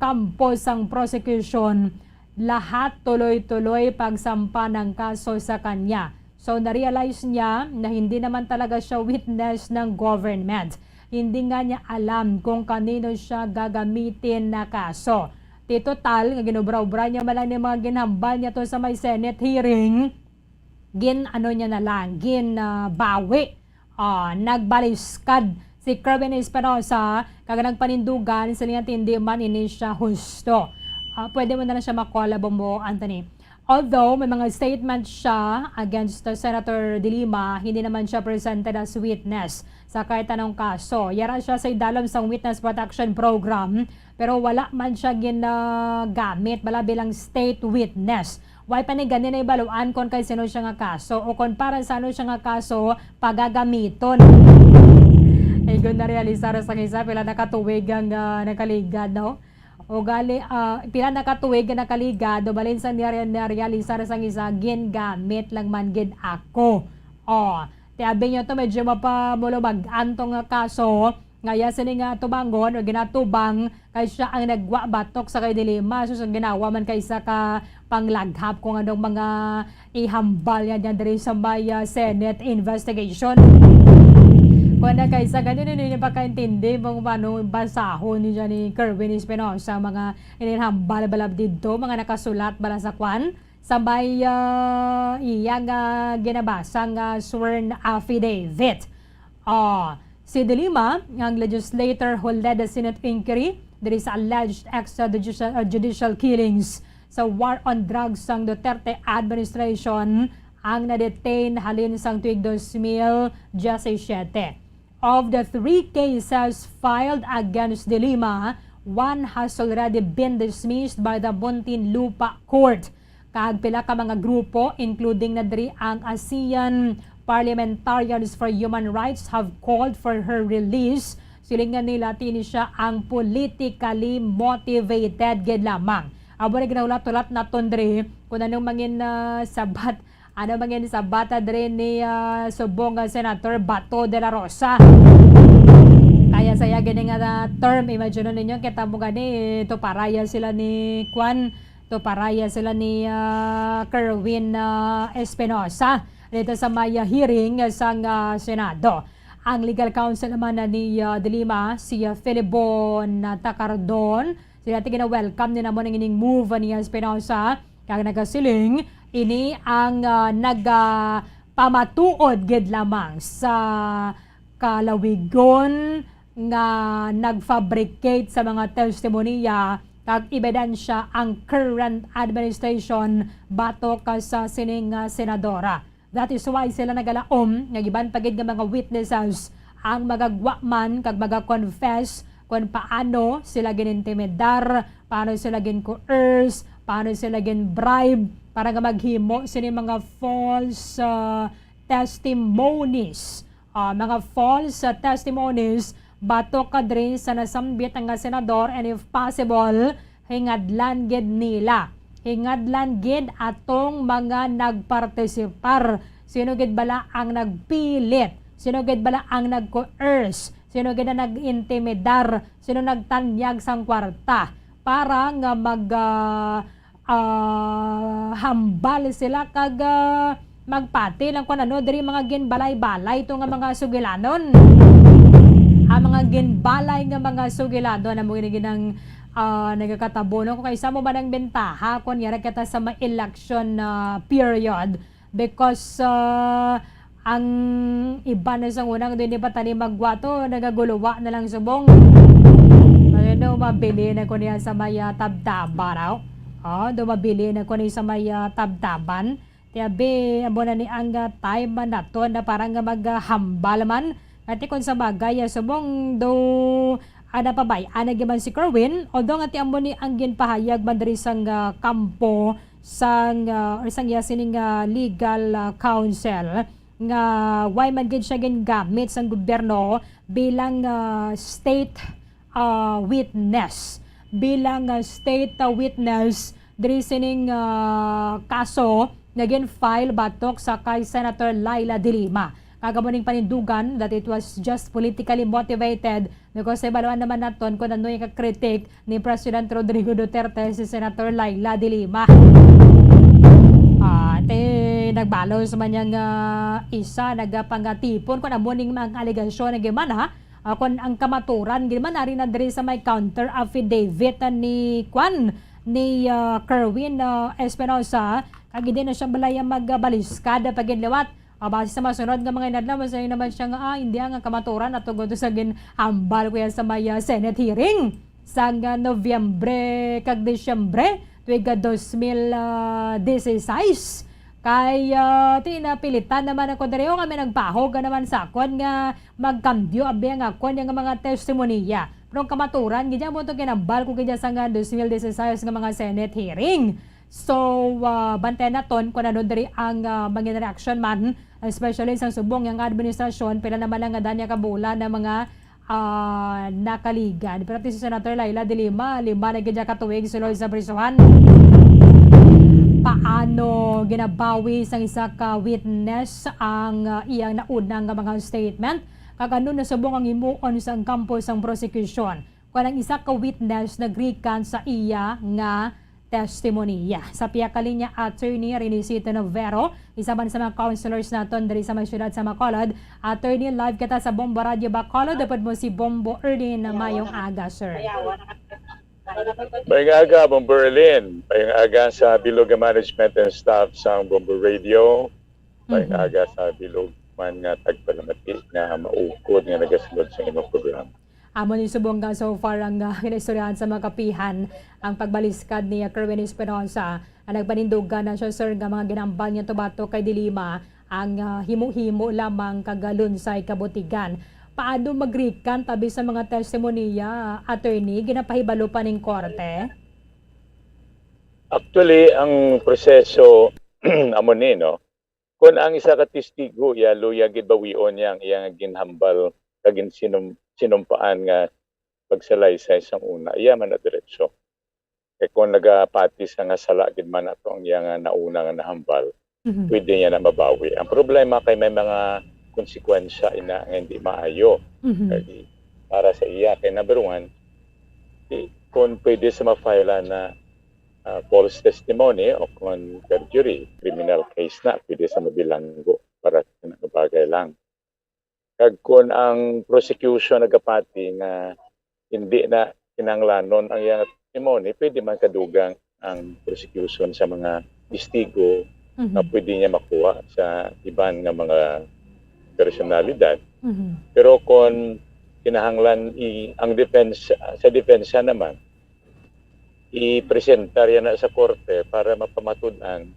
kampo sang prosecution. Lahat tuloy-tuloy pagsampa ng kaso sa kanya. So na-realize niya na hindi naman talaga siya witness ng government. Hindi nga niya alam kung kanino siya gagamitin na kaso. Di total, nga ginubra-ubra niya malang yung mga ginhambal niya to sa may Senate hearing, bawi. Nagbaliskad si Kerwin Espinosa, kaga nagpanindugan, sila nga hindi man ini siya husto. Pwede mo na lang siya makolabo mo, Anthony. Although may mga statement siya against Senator De Lima, hindi naman siya presented as witness sa kahit anong kaso. Yara siya sa idalom sa witness protection program, pero wala man siya ginagamit bala bilang state witness. Why pa ni ganin na ibaluan kung kay sino siya nga kaso o kung para sa ano siya nga kaso pagagamiton. Ay kung na-realisar sa isa, pila nakatuwig ang nakaligad, no? O gali, pila nakatuwig na nakaligad, o balin sa na-realisar sa isa, gamit lang man gid ako. Tiabi nyo to, medyo mapamulubag antong kaso, ngaya sini nga tubangon o ginatubang kay siya ang nagwa batok sa kay De Lima. So ginawa man kay sa ka panglaghap kung anong mga ihambal yan diri sa may Senate investigation. Kung na kaysa ganyan hindi pagkaintindi kung paano basahon niya ni Kerwin Espinosa mga inihambal-balab dito, mga nakasulat bala sa kwan sa may iyang ginabasang sworn affidavit. Si De Lima, ang legislator who led the Senate inquiry, there is alleged extrajudicial killings sa war on drugs sang Duterte administration, ang na-detain halin sang tuig 2017. Of the 3 cases filed against De Lima, 1 has already been dismissed by the Muntinlupa Court. Kaagpila ka mga grupo, including na diri ang ASEAN Parliamentarians for Human Rights, have called for her release. Silingan nila tini siya ang politically motivated gid lamang. Abo na ginaulat-ulat na tondre kung anong mangin sabat. Ano mangin sa bata dre ni subong Senator Bato de la Rosa. Kaya saya gani nga term, imagine ninyo kita mo gani to paraya sila ni Kwan, to paraya sila ni Kerwin Espinosa dito sa may hearing sa Senado. Ang legal counsel naman ni De Lima, si Felibon Tacardon, sila tigina-welcome din naman ng ining move ni Espinosa, kaya nagasiling ini ang nagpamatuod gid lamang sa kalawigon nga nagfabricate sa mga testimonya kag ebidensya ang current administration batok sa sining senadora. That is why sila nagalaom nga giban pagid nga mga witnesses ang magagwa man kag maga-confess kung paano sila ginintimidar, paano sila gin-coerce, paano sila gin-bribe para nga maghimo sini mga false testimonies. Mga false testimonies batok kadri sa nasambit ang senador, and if possible hingadlan gid nila, hingadlan gid atong mga nagpartisipar. Sino gid bala ang nagpilit, sino gid bala ang nag-coerce, sino gid na nag-intimidar, sino nagtanyag sang kwarta para nga hambal sila kag magpati lang kung ano diri mga ginbalay-balay ito nga mga sugilanon. Ang mga ginbalay nga mga sugilado na mga ginang nagkakatabono kung kaysa mo ba ng bentaha kung yara kita sa mga election period, because ang iba na sa unang doon pa tani magwato nagaguluwa na lang subong ano mabili na ko niya sa may tabtaban raw. Dumabili na ko niya sa may tabtaban. Tiyabi amo na ni ang time man nato na parang maghambal man. At kung sa bagay, subong do ada pa bay, anagiman si Kerwin, although nga ti amo ni ang ginpahayag man diri sang kampo sang yasining legal counsel nga why man gid siya gingamit sang gobyerno bilang state witness, bilang state witness diri sining kaso nga gin-file batok sa kay Senator Laila de Lima. Kagamuning panindugan that it was just politically motivated because ibaluan naman naton kung ano yung kakritik ni President Rodrigo Duterte si Senator Laila de Lima. Nagbalo sa manyang isa nagapangatipon kung amuning mga aligasyon na gimana kung ang kamaturan gimana rin na diri sa may counter affidavit ni Kerwin Espinosa kag hindi na siya balaya magbaliskada paginliwat. Base sa masunod nga mga inadla, masaya naman siya nga, hindi nga kamaturan at tugod sa ginhambal ko yan sa may Senate hearing sa Nobyembre kag Disyembre tuig 2016. Kaya tinapilitan naman ako diri kami nagpahog naman sa akon nga magkambyo abi nga akon nga mga testimonya. Pero kamaturan gidya mo to ginambal ko gidya sa 2016 nga mga Senate hearing. So, bantayan naton kung ano diri ang mga reaction man, especially sa subong yung administrasyon, pila naman lang nga danya kabula na mga nakaligan. Pero si Senator Laila de Lima na gidya katuig sulod sa prisuhan. Paano ginabawi sang isa ka witness ang iyang naunang nga mga statement? Kagano na subong ang himuon sa kampo sang prosecution. Kung ang isa ka witness nagrikan sa iya nga testimonya. Sa piyakali niya attorney Renisito Novero, isa man sa mga counselors naton diri sa mga syudad sa Bacolod. Attorney, live kita sa Bombo Radio Bacolod. Dapat mo si Bombo Erlin na mayong aga, sir. Mayong aga, Bombo Erlin. Mayong aga sa Bilog Management and Staff sa Bombo Radio. Mayong aga sa Bilog man nga tagpalamati na maukod nga nagasulod sa inyong programa. Amo ni subong nga so far ang kinaistoryahan sa mga kapihan ang pagbaliskad ni Kerwin Espinosa. Ang nagpanindugan na siya, sir, nga mga ginambal niya tubato kay de Lima ang himo-himo lamang kagalunsay kabutigan. Paano magrikan tabi sa mga testimonya, attorney, ginapahibalo pa ning korte? Actually, ang proseso amo ni, no? Kung ang isa ka testigo, luya gid bawion yang iyang ginhambal kagin sinumpaan nga pagsalaysay sang una, iya man na diretsyo. Kung nagapatis nga sala gid man ato ang iya nga nauna nga nahambal, pwede niya na mabawi. Ang problema kay may mga konsekwensya ina nga hindi maayo. Para sa iya, kay number one, kung pwede sa ma-file na false testimony o kung perjury, criminal case na, pwede sa mabilanggo para sa bagay lang. Kag kung ang prosecution nagapati na hindi na kinanglanon ang iyang testimony, pwede man kadugang ang prosecution sa mga testigo na pwede niya makuha sa iban nga mga personalidad. Pero kung kinahanglan ang defense sa depensa naman i-presentar yan na sa korte para mapamatud-an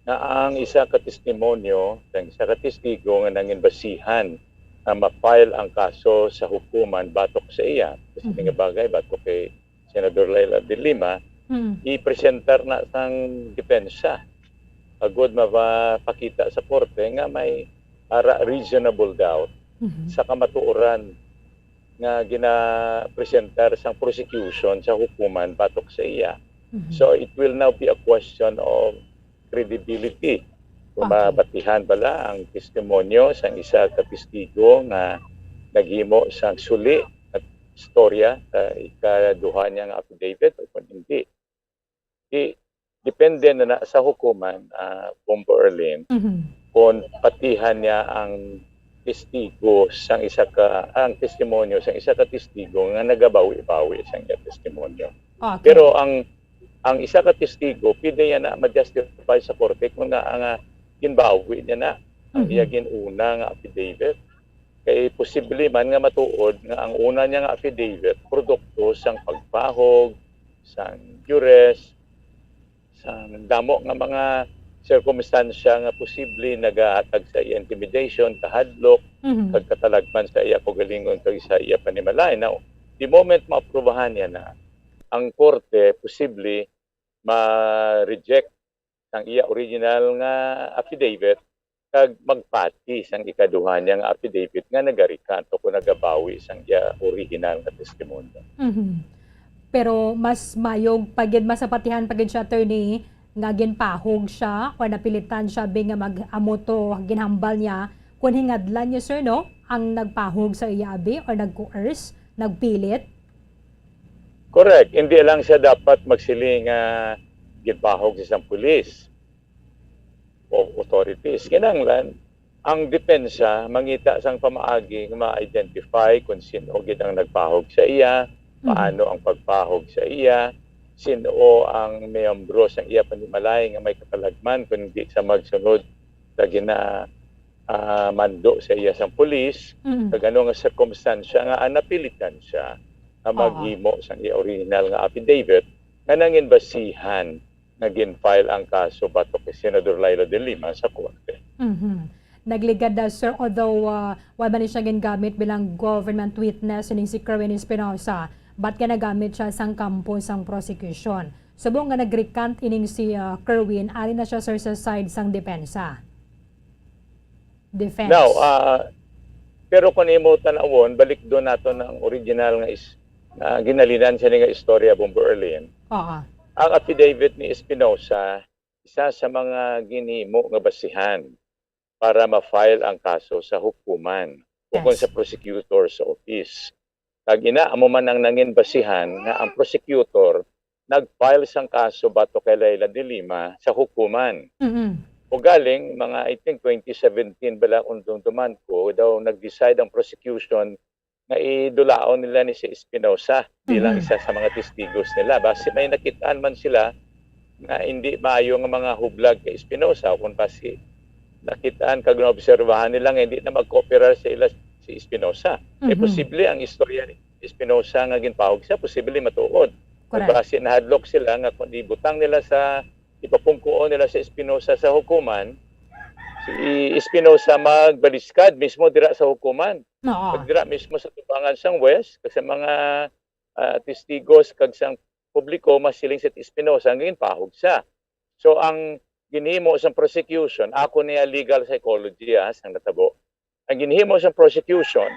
na ang isa ka testimonyo, ang isa ka testigo nga nangin basihan na ma-file ang kaso sa hukuman batok sa iya. Kasi nga bagay batok kay Senador Laila de Lima, i-presentar na sang depensa. Agud mapakita sa korte nga may reasonable doubt sa kamatuoran nga gina-presentar sang prosecution sa hukuman batok sa iya. So it will now be a question of credibility. Kung mabatihan bala ang testimonyo sang isa ka testigo nga naghimo sang suli at istorya sa ikaduha niya nga affidavit o kung hindi. Depende na sa hukuman, Bombo Erlin, kung patihan niya ang testigo sang ang testimonyo sang isa ka testigo nga nagabawi-bawi sang iya testimonyo. Pero ang isa ka testigo pwede niya na ma-justify sa korte kung nga ang ginbawi niya na ang iya ginuna nga affidavit. Kay posible man nga matuod nga ang una niya nga affidavit produkto sang pagpahog, sang duress, sang damo nga mga circumstansya nga posible nagahatag sa iya intimidation, kahadlok, kagkatalagman sa iya pagalingon kag sa iya panimalay. Now, the moment maaprubahan niya na ang korte posible ma-reject ang iya original nga affidavit kag magpati sang ikaduha niya nga affidavit nga nagarikanto kung nagabawi sang iya original nga testimonya. Pero mas mayog pagid masapatihan pagid siya, attorney, nga ginpahog siya o napilitan siya nga mag-amoto ginhambal niya kung hingadlan niya, sir, no, ang nagpahog sa iyabi o nag-coerce, nagpilit. Correct. Hindi lang siya dapat magsiling ginpahog sa isang pulis o authorities. Kinahanglan ang depensa mangita sang pamaagi nga ma-identify kung sino gid ang nagpahog sa iya, paano ang pagpahog sa iya, sino ang miyembro sa iya panimalay nga may katalagman kung hindi sa magsunod sa mando sa iya sang pulis, kag ano nga circumstansya nga napilitan siya na maghimo sa iya original nga affidavit nga nangin basihan nga gin-file ang kaso batok kay Senador Laila de Lima sa korte. Nagligad na, sir, although wala ni siya gingamit bilang government witness ining si Kerwin Espinosa, ba't ka nagamit siya sang kampo sang prosecution? Subong nga nag-recant ining si Kerwin, ari na siya, sir, sa side sang depensa. Defense. Now, pero kung imo tanawon, balik doon nato ng original nga ginalinan siya nga istorya, Bombo Erlin. Ang affidavit ni Espinosa, isa sa mga ginhimo nga basihan para ma-file ang kaso sa hukuman o kung sa prosecutor's office. Kag amo man ang nangin basihan nga ang prosecutor nag-file sang kaso batok kay Laila de Lima sa hukuman. O galing mga I think 2017 bala undumduman ko daw nag-decide ang prosecution nga idulaon nila ni si Espinosa bilang isa sa mga testigos nila. Base may nakitaan man sila na hindi maayo nga mga hublag kay Espinosa kung base nakitaan kag naobserbahan nila nga hindi na mag-cooperate sa ila si Espinosa. Posible ang istorya ni Espinosa nga ginpahog siya, posible matuod. Base nahadlok sila nga kung ibutang nila sa ipapungkuon nila sa Espinosa sa hukuman, si Espinosa magbaliskad mismo dira sa hukuman. Dira mismo sa tubangan sang West kasi mga testigos kag sang publiko masiling sa Espinosa ang ginpahog siya. So ang ginhimo sa prosecution, ako niya legal psychology sang natabo. Ang ginhimo sa prosecution,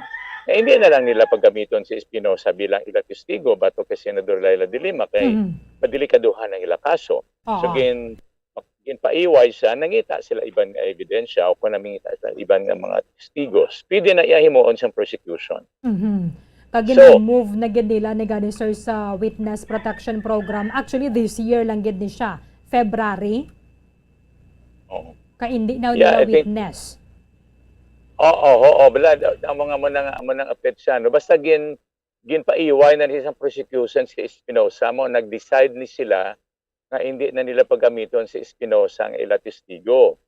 hindi na lang nila paggamiton si Espinosa bilang ila testigo batok kay Senador Laila de Lima kay madilikaduhan ang ila kaso. So ginpaiway siya, nangita sila ibang ebidensya o kung namingita sila ibang mga testigos. Pwede na iyahimuon siyang prosecution. Kag move na gid nila ni gani, sir, sa witness protection program. Actually this year lang gid ni siya, February. Ka hindi na nila witness. Bala ang mga manang apetsya, no? Basta ginpaiway na isang prosecution si Espinosa mo, nag-decide ni sila na hindi na nila paggamiton si Espinosa ang ila testigo.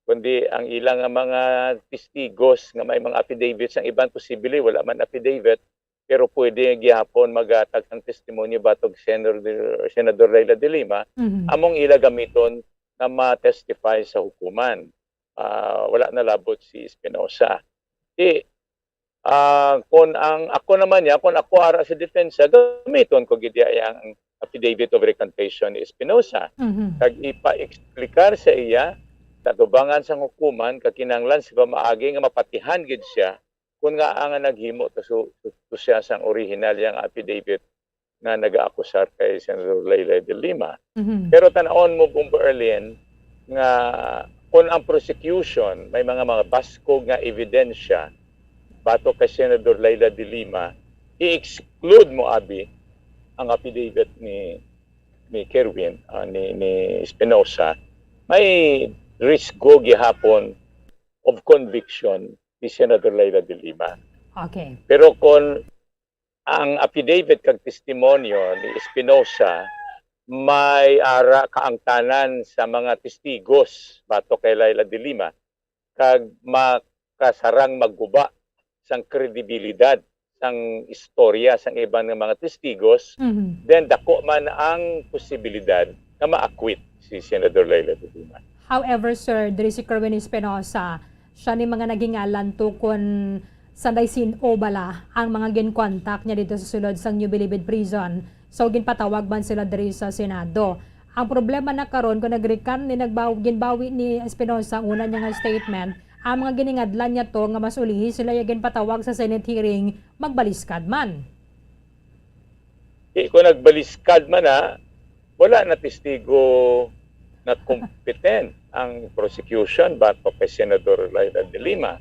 Kundi ang ilang mga testigos nga may mga affidavits ang ibang posible wala man affidavit, pero pwede gihapon magatag ang testimonya batog Senador Laila de Lima among ila gamiton na ma-testify sa hukuman. Wala na labot si Espinosa. Kung ang ako naman niya, kung ako ara sa depensa, gamiton ko gid ang affidavit of recantation ni Espinosa. Kag ipa-explicar sa iya tatubangan sa hukuman kakinanglan sa pamaagi nga mapatihan gid siya kung nga ang naghimo to siya sang original yang affidavit nga nag-aakusar kay Senator Laila de Lima. Pero tanawon mo, Bombo Erlin, nga kung ang prosecution may mga baskog nga ebidensya bato kay Senator Laila de Lima, i-exclude mo abi ang affidavit ni Kerwin, ni Espinosa, may risko gihapon of conviction ni Senator Laila de Lima. Okay. Pero kung ang affidavit kag testimonyo ni Espinosa may ara kaangtanan sa mga testigos bato kay Laila de Lima kag makasarang magguba sang kredibilidad sang istorya sang iban nga mga testigos, then dako man ang posibilidad na ma-acquit si Senator Laila de Lima. However, sir, diri si Kerwin Espinosa, siya ni mga naging alanto kung sanday sin-o bala ang mga ginkontak niya dito sa sulod sang New Bilibid Prison. So, ginpatawag man sila diri sa Senado. Ang problema na karon kung nagrekan ni ginbawi ni Espinosa ang una niya nga statement, ang mga giningadlan niya to nga mas ulihi sila yung ginpatawag sa Senate hearing magbaliskad man. Kung nagbaliskad man wala na testigo na competent ang prosecution bato kay Senador Laila de Lima.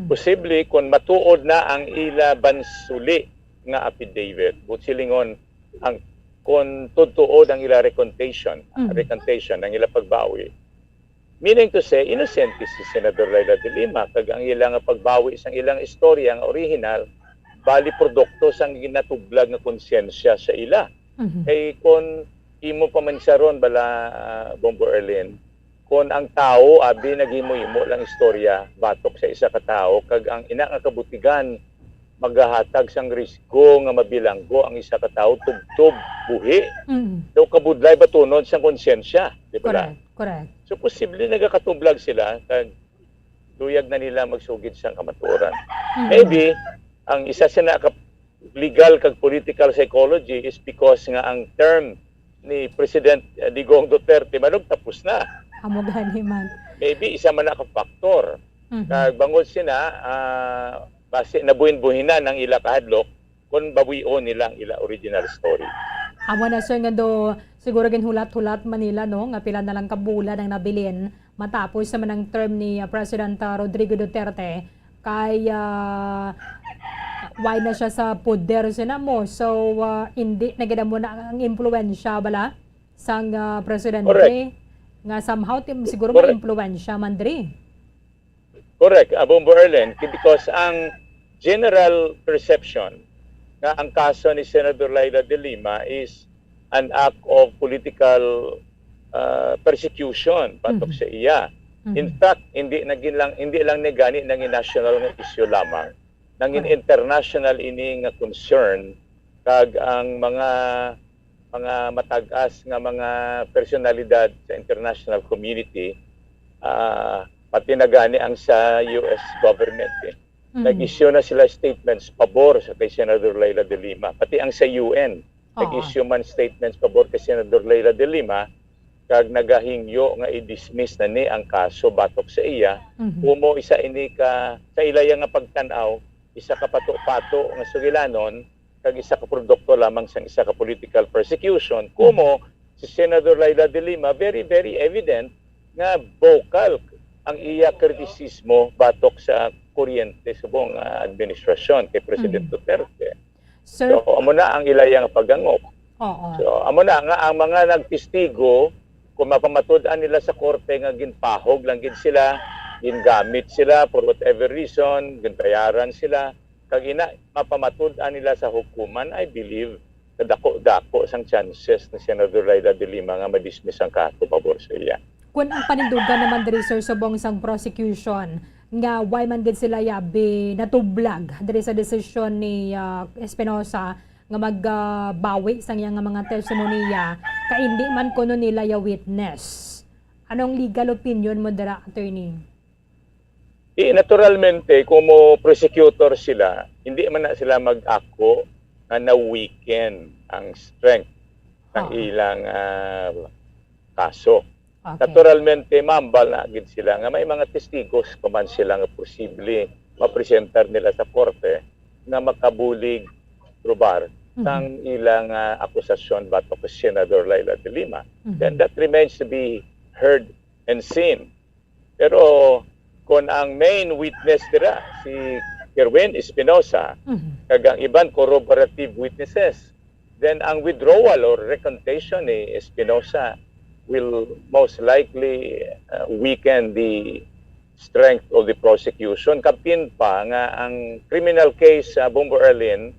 Posible kung matuod na ang ila bansuli nga affidavit, silingon ang kung tutuod ang ila recantation ang ila pagbawi. Meaning to say, innocent si Senador Laila de Lima kag ang ilang pagbawi sang ilang istorya nga original bali produkto sang ginatublag nga konsyensya sa ila. Kay kung imo pa man siya ron bala Bombo Erlin, kung ang tao abi naghimo-imo lang istorya batok sa isa ka tao kag ang ina nga kabutigan maghahatag sang risgo nga mabilanggo ang isa ka tao tubtob buhi. Daw kabudlay batunon sang konsyensya, di ba? Correct. So posible nagakatublag sila kag luyag na nila magsugid sang kamatuoran. Maybe ang isa sa legal kag political psychology is because nga ang term ni President Digong Duterte manog tapos na. Amugan man. Maybe isa man ka factor. Kag bangod sina base nabuhin-buhinan ng ila kahadlok kung bawion nila ang ila original story. Amo na sir nga do siguro ginhulat-hulat Manila no nga pila na lang kabulan ang nabilin matapos sa manang term ni President Rodrigo Duterte kay why na siya sa poder sinamo. So hindi nagada mo na ang impluwensya bala sang presidente. Correct. Nga somehow siguro Correct. ma-impluwensya man diri. Correct, Bombo Erlen, because ang general perception na ang kaso ni Senator Laila de Lima is an act of political persecution patok sa iya. In fact, hindi lang ni gani nangin national nga issue lamang, nangin international ini nga concern kag ang mga matag-as nga mga personalidad sa international community pati na gani ang sa US government nag-issue na sila statements pabor sa kay Senador Laila de Lima, pati ang sa UN nag-issue man statements pabor kay Senador Laila de Lima kag nagahingyo nga i-dismiss na ni ang kaso batok sa iya. Kumo isa ini ka sa ilaya nga pagtan-aw, isa ka pato-pato nga sugilanon kag isa ka produkto lamang sa isa ka political persecution. Kumo si Senador Laila de Lima very very evident nga vocal ang iya kritisismo batok sa kuryente sa buong administrasyon kay President Duterte. Sir, So amo na ang ilayang pagangop. oo. So amo na nga ang mga nagtestigo kung mapamatud-an nila sa korte nga ginpahog lang gid sila, gingamit sila for whatever reason, ginbayaran sila, kag ina mapamatud-an nila sa hukuman, I believe kadako-dako sang chances ni Senador Laila de Lima nga ma-dismiss ang kaso pabor sa iya. Kung ang panindugan naman diri sir subong sang prosecution nga why man gid sila yabi natublag diri sa desisyon ni Espinosa nga magbawi sang iyang nga mga testimonya kay hindi man kuno nila ya witness. Anong legal opinion mo dira, attorney? Naturalmente, kung mo prosecutor sila, hindi man na sila mag-ako na na-weaken ang strength ng ilang kaso. Okay. Naturalmente, mambal na agad sila nga may mga testigos kuman sila nga posible mapresentar nila sa korte na makabulig probar sang ilang akusasyon batok kay Senador Laila de Lima. Then that remains to be heard and seen. Pero kung ang main witness dira si Kerwin Espinosa kag ang ibang corroborative witnesses, then ang withdrawal or recantation ni Espinosa will most likely weaken the strength of the prosecution. Kapin pa nga ang criminal case sa Bombo Erlin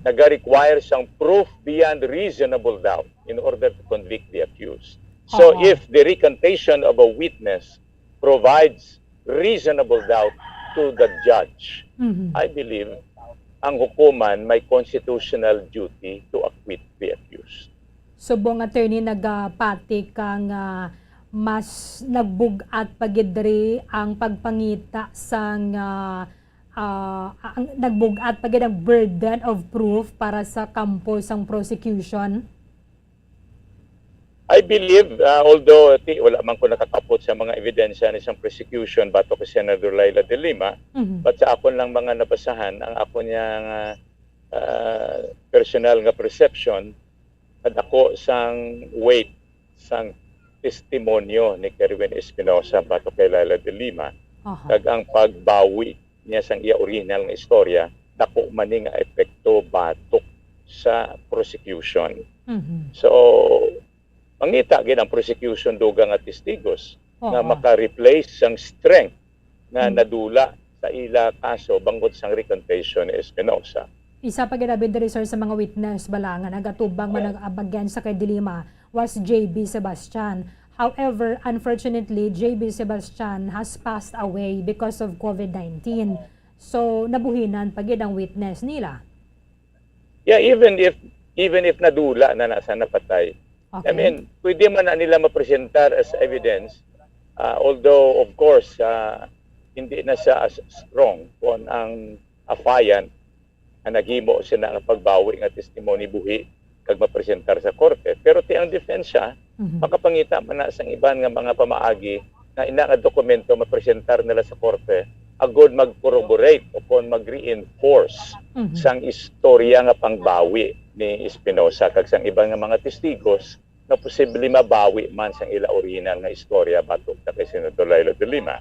nag-require sang proof beyond reasonable doubt in order to convict the accused. So if the recantation of a witness provides reasonable doubt to the judge, I believe ang hukuman may constitutional duty to acquit the accused. Subong attorney nagapati kang mas nagbugat pagidri ang pagpangita sang ang nagbugat pagid ang burden of proof para sa kampo sang prosecution. I believe, although wala man ko nakakapot sa mga ebidensya ni isang prosecution bato kay Senator Laila de Lima, but sa akon lang mga nabasahan, ang ako niyang personal nga perception, at ako sang weight, sang testimonyo ni Kerwin Espinosa bato kay Laila de Lima, kag ang pagbawi niya sang iya original nga istorya, dako man nga epekto batok sa prosecution. So, mangita gid ang prosecution dugang nga testigos nga maka-replace sang strength nga nadula sa ila kaso bangod sang recantation ni Espinosa. Isa pa ginabi diri sir sa mga witness bala nga nagatubang man nag-abagyan sa kay de Lima was JB Sebastian. However, unfortunately, JB Sebastian has passed away because of COVID-19. So nabuhinan pagid ang witness nila. Yeah, even if nadula na nasa napatay, Okay. I mean, pwede man na nila mapresentar as evidence, although of course, hindi na siya as strong kung ang afayan na naghimo siya na pagbawi nga testimony buhi kag mapresentar sa korte. Pero ti ang defensya, makapangita man na sang iban nga mga pamaagi na ina nga dokumento mapresentar nila sa korte, agod mag-corroborate o kung mag-reinforce sang istorya nga pangbawi ni Espinosa kag sang ibang nga mga testigos na posible mabawi man sang ila original nga istorya batok kay Senator Laila de Lima.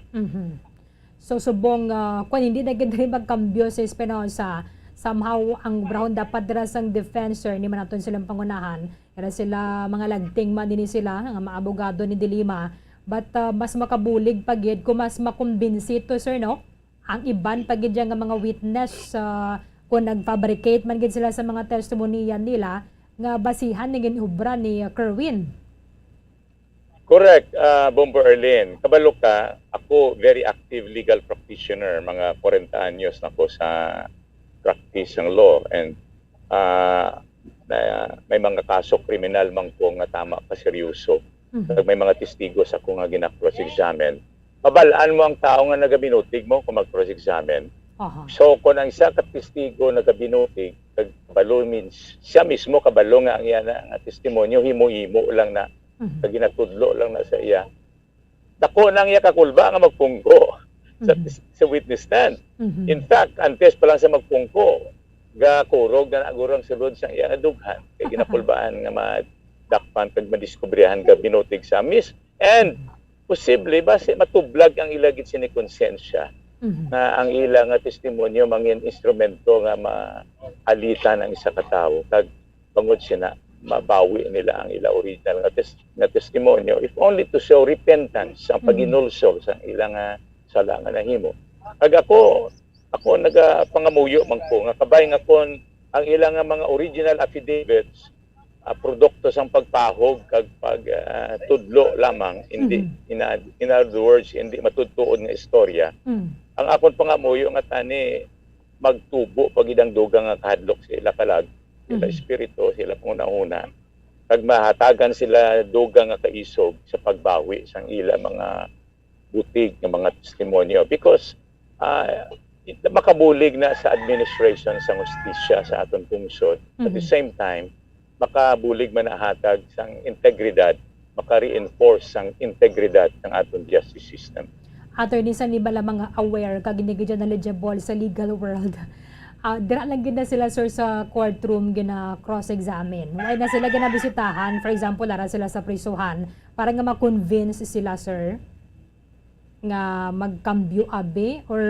So subong kung hindi na gid magkambyo sa Espinosa, somehow ang Brown dapat dira sang defensor ni manaton silang pangunahan, kaya sila mga lagting man din sila nga mga abogado ni de Lima, but mas makabulig pagid kung mas makumbinsi to sir no ang iban pagid nga mga witness kung nag-fabricate man gid sila sa mga testimonya nila nga basihan ni ginhubra ni Kerwin. Correct, Bombo Erlin. Kabalo ka, ako very active legal practitioner, mga 40 anyos na ko sa practice ng law, and may mga kaso kriminal man ko nga tama pa seryoso. May mga testigos ako nga gina-cross-examine. Mabalaan mo ang tao nga nagabinutig mo kung mag-cross-examine. So kung ang isa ka testigo nagabinutig, kabalo means siya mismo kabalo nga ang iya nga testimonyo, himo-himo lang na ginatudlo lang na sa iya. Dako nang iya kakulba nga magpungko sa witness stand. In fact, antes pa lang sa magpungko, gakurog na nagurang sulod sa iya dughan. Kaya ginakulbaan nga madakpan pag madiskubrihan ga binutig sa mis. And posible base matublag ang ilagit sini konsensya na ang ilang nga testimonyo mangin instrumento nga maalitan ang isa ka tawo kag bangod sina mabawi nila ang ila original nga testimonyo if only to show repentance ang paginulso sa ilang sala nga nahimo. Kag ako nagapangamuyo man ko nga kabay nga kon ang ilang mga original affidavits produkto sang pagpahog kag tudlo lamang, hindi in other words hindi matudtuod nga istorya, Ang akon pangamuyo nga tani magtubo pag idang dugang nga kahadlok sila kalag, sila espiritu, sila puna-una. Pag mahatagan sila dugang nga kaisog sa pagbawi sang ila mga butig ng mga testimonyo because makabulig na sa administration sa justisya sa aton pungsod. At the same time, makabulig man nahatag sang integridad, maka-reinforce sang integridad ng aton justice system. Attorney, sa nila mga aware kag ginigidyan knowledgeable sa legal world. Dira lang gina sila sir sa courtroom gina cross-examine. Why na sila ginabisitahan, for example, lara sila sa prisuhan para nga ma-convince sila sir nga magkambyo abi or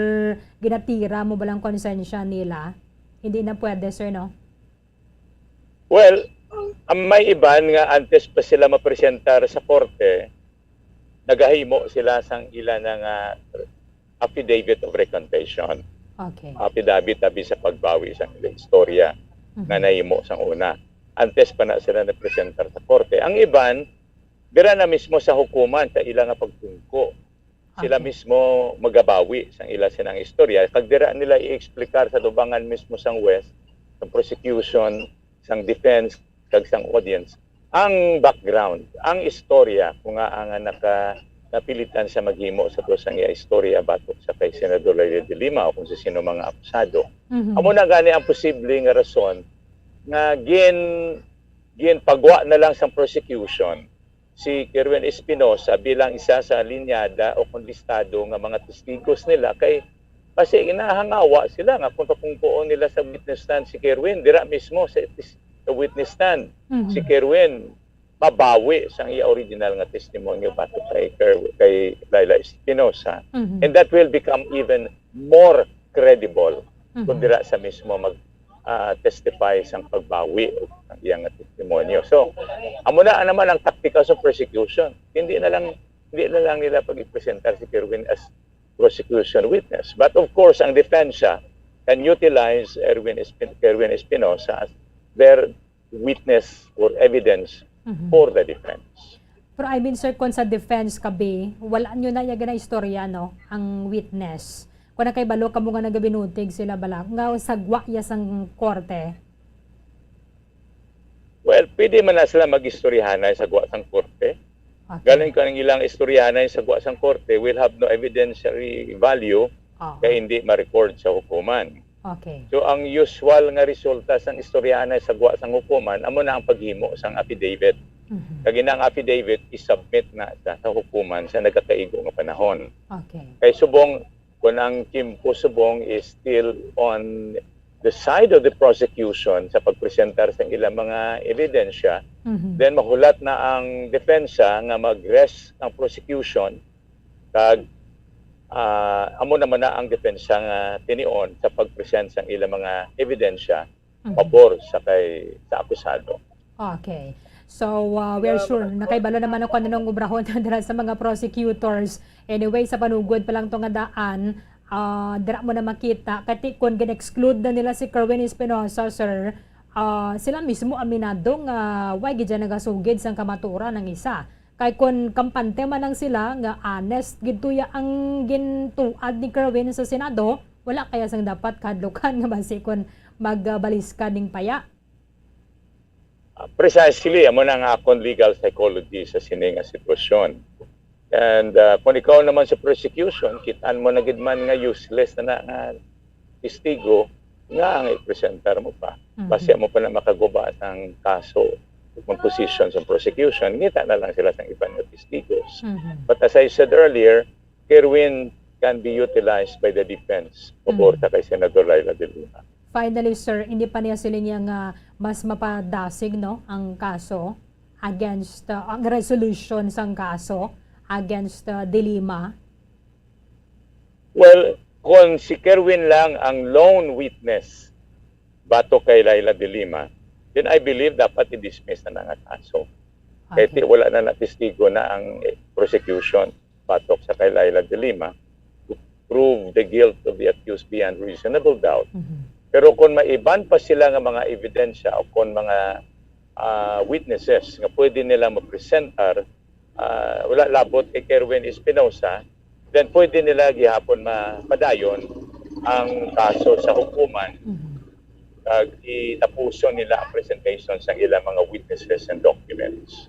ginatira mo balang konsensya nila. Hindi na pwede sir, no? Well, may iban nga antes pa sila mapresentar sa korte, nagahimo sila sang ilan ng affidavit of recantation. Okay. Affidavit abi sa pagbawi sa istorya nga nahimo sang una. Antes pa na sila napresentar sa korte. Ang iban, dira na mismo sa hukuman sa ila nga pagtungko. Sila mismo magabawi sang ila sinang istorya. Kag dira nila i-explicar sa dubangan mismo sang West, sang prosecution, sang defense, kag sang audience, ang background, ang istorya kung nga ang napilitan sa maghimo sa dosang istorya batok sa kay Senador Laila de Lima o kung sa sino mga akusado. Amo na gani ang posible nga rason nga gin pagwa na lang sang prosecution si Kerwin Espinosa bilang isa sa linyada o konlistado nga mga testigos nila kay kasi inahangawa sila nga kung papungkoon nila sa witness stand si Kerwin dira mismo sa witness stand si Kerwin mabawi sang iya original nga testimonyo batok kay Laila Espinosa. And that will become even more credible kung dira sa mismo mag testify sang pagbawi ng iyang testimonyo. So, amo na naman ang taktika sa prosecution. Hindi na lang nila pag-ipresentar si Kerwin as prosecution witness. But of course, ang defensa can utilize Kerwin Espinosa as their witness or evidence for the defense. Pero I mean sir, kung sa defense kabi, wala nyo na yaga na istorya, no? Ang witness. Kung na kay balo ka mo nga nagabinutig sila bala, nga sagwa ya sang korte. Well, pwede man na sila mag-istoryahanay sa gwa sang korte. Okay. Galing ka ng ilang istoryahanay sa gwa sang korte will have no evidentiary value kaya hindi ma-record sa hukuman. Okay. So ang usual nga resulta sang istoryahanay sa gwa sang hukuman amo na ang paghimo sang affidavit. Kag ang affidavit i-submit na sa hukuman sa nagkakaigo nga panahon. Okay. Kay subong kung ang Kimpo subong is still on the side of the prosecution sa pagpresentar sa ilang mga ebidensya, then mahulat na ang depensa nga mag-rest ang prosecution kag amo naman na ang depensa nga tinion sa pagpresent sa ilang mga ebidensya pabor sa akusado. Okay. So, we're sure na kay balo naman ako nung ubrahon dira sa mga prosecutors. Anyway, sa panugod pa lang tong daan, dira mo na makita kati kung gin-exclude na nila si Kerwin Espinosa, sir, sila mismo aminado nga why gid nagasugid sang kamaturan ng isa. Kay kun kampante man lang sila nga honest gid tuya ang gintuad ni Kerwin sa Senado, wala kaya sang dapat kadlukan nga base kun magbalis ka ning paya. Precisely, amo na nga akong legal psychology sa sining nga sitwasyon. And kung ikaw naman sa prosecution, kitaan mo na gid man nga useless na nga testigo nga ang i-presentar mo pa. Base mo pa na makaguba ang kaso kung position sa prosecution, ngita na lang sila sa ibang testigos. But as I said earlier, Kerwin can be utilized by the defense pabor sa kay Senador Laila de Lima. Finally, sir, hindi pa niya sila niya nga mas mapadasig, no, ang kaso against, ang resolution sang kaso against De Lima? Well, kung si Kerwin lang ang lone witness bato kay Laila de Lima, then I believe dapat i-dismiss na nga kaso. Okay. Kahit wala na testigo na ang prosecution batok sa kay Laila de Lima to prove the guilt of the accused beyond reasonable doubt. Pero kung maiban pa sila ng mga ebidensya o kung mga witnesses nga pwede nila mapresentar, wala labot kay Kerwin Espinosa, then pwede nila gihapon mapadayon ang kaso sa hukuman kag itapuso nila ang presentation sa ilang mga witnesses and documents.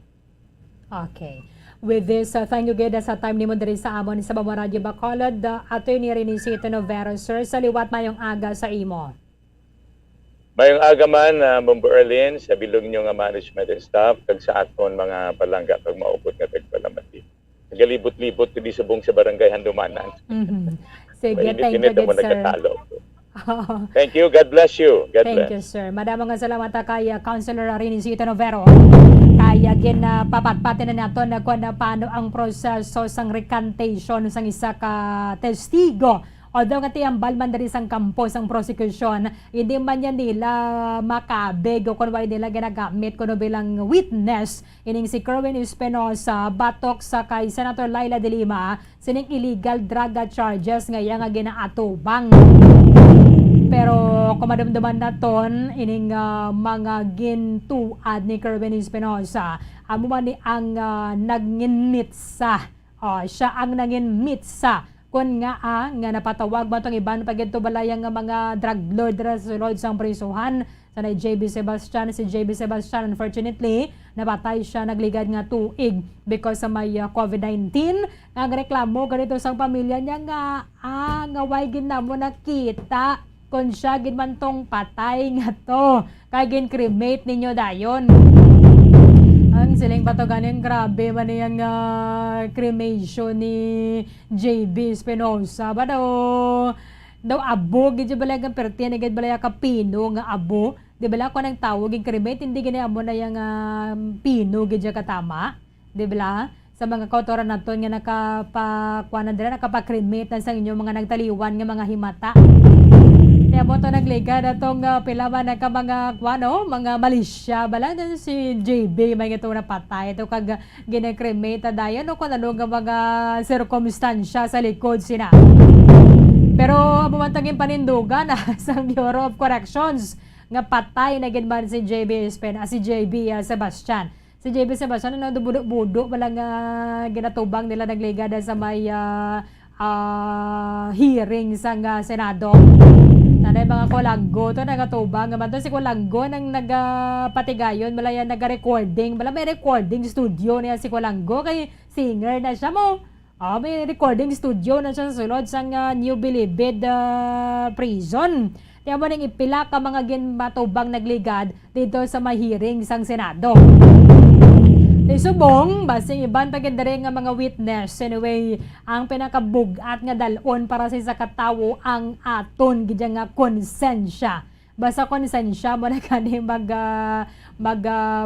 Okay. With this, thank you gid sa time nimo diri sa amon sa Bamang Radyo Bacolod. Attorney Renisito Novero, sir, sa liwat mayong aga sa imo. Mayong aga man, Mumbo Erlin, sa bilog nyo nga management and staff, kag sa aton mga palangga kag maupot nga tagpalamati. Nagalibot-libot kadi subong sa barangay Handumanan. Sige, thank you Mainit-init gid, mo sir. nagkatalo. Thank you. God bless you. God Thank bless. you, sir. Madamang nga salamat kay Councilor Renisito Novero. Kaya papatpatin na nato na kung paano ang proseso sang recantation sang isa ka testigo. Although nga tiyambal man diri sang kampo sang prosecution, hindi man yan nila makabeg o kung nila ginagamit kuno bilang witness ining si Kerwin Espinosa batok sa kay Senator Laila de Lima sining illegal drug charges nga iya nga ginaatubang. Pero kumadumduman naton ining mga gintuad ni Kerwin Espinosa, amo man ni ang nagnginmitsa. Siya ang nanginmitsa kun nga nga napatawag ba tong iban pagito balayang nga mga drug lord ra sulod sang prisuhan sa JB Sebastian. Si JB Sebastian unfortunately napatay siya nagligad nga tuig because sa may COVID-19. Ang reklamo ganito sang pamilya niya nga nga way ginamo nakita kung siya gid man tong patay nga to kay gin cremate ninyo dayon. Ang siling patoganin, grabe man yung cremation ni JB Espinosa. Ba daw abo, gid balay ang pertiyan, gid balay ka pino nga abo. Di bala ko nang tawag yung cremate, hindi gini amo na yung pino, gid katama. Di bala? Sa mga kautoran naton nga nakapa-cremate na sa inyo mga nagtaliwan nga mga himata. Kaya mo ito nagliga na itong pilaman na ka mga malisya. Bala na si JB, may ito napatay. Ito kag ginakremate dayan o kung ano nga mga circumstansya sa likod sina. Pero bumantagin panindugan sa Bureau of Corrections nga patay na ginban si JB Sebastian. Si JB Sebastian na budo-budo balang ginatubang nila nagliga sa may hearing sa Senado. Nanay mga kolanggo to nagatubang naman to si kolanggo nang nagpatigayon malaya naga-recording bala may recording studio niya si kolanggo kay singer na siya mo. May recording studio na siya sa sulod sang New Bilibid prison. Kaya mo nang ipila ka mga ginmatubang nagligad dito sa may hearing sang Senado. Subong, basing iban pagkandari nga mga witness. Anyway, ang pinakabugat nga dalon para sa isa katawo ang aton gidya nga konsensya. Basta konsensya mo na kani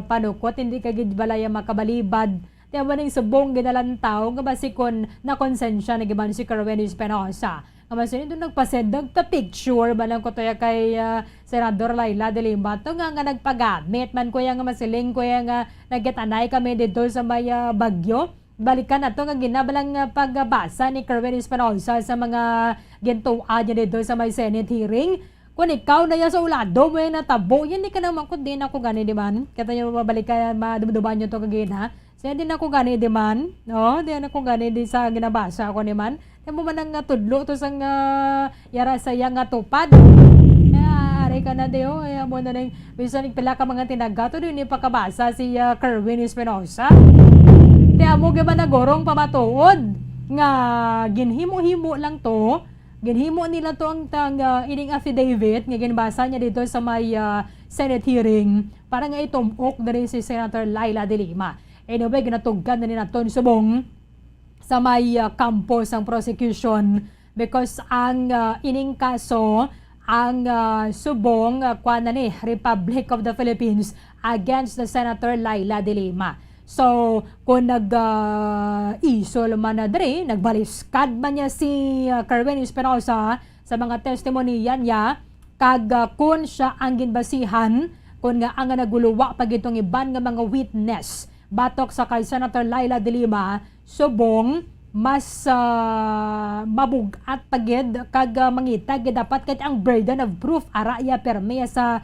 panukot, hindi ka gid balaya makabalibad. Kaya mo ning subong ginalantaw nga basikon na konsensya na giban si Kerwin Espinosa. Kamasin doon nagpasedog ta picture ba lang ko toya kay Senador Laila de Lima to nga nagpagamit man ko nga masiling ko nga nagitanay kami dito sa may Bagyo. Balikan na to nga ginabalang pagbasa ni Kerwin Espinosa sa mga gintuad niya dito sa may Senate hearing. Kung ikaw na yan sa ulado mo yung natabo, yan di ka naman kung din ako gani di man. Kata nyo mabalik ka, madumduman nyo to kagina. Siya din ako gani di man. No? Di ako gani di sa ginabasa ako di man. Yan mo man ang tudlo to sang yara sa yang tupad. Ari ka na diyo. Ay mo na nang bisan pila ka mga tinaga to din ipakabasa si Kerwin Espinosa. Kaya mo gaban nagorong pamatuod nga ginhimo-himo lang to. Ginhimo nila to ang ining affidavit nga ginbasa niya dito sa may Senate hearing para nga itumok diri si Senator Laila de Lima. Anyway, ginatuggan na nila to ni subong sa may kampo sang prosecution because ang ining kaso ang subong kuana ni Republic of the Philippines against the Senator Laila de Lima. So, kung nag-isol man na dre, nagbaliskad man niya si Kerwin Espinosa sa mga testimoniyan niya, kag kung siya ang ginbasihan, kung nga ang naguluwa pag itong iban nga mga witness, batok sa kay Senator Laila de Lima, subong, mas mabugat pagid kag mangitag dapat ket ang burden of proof araya perme sa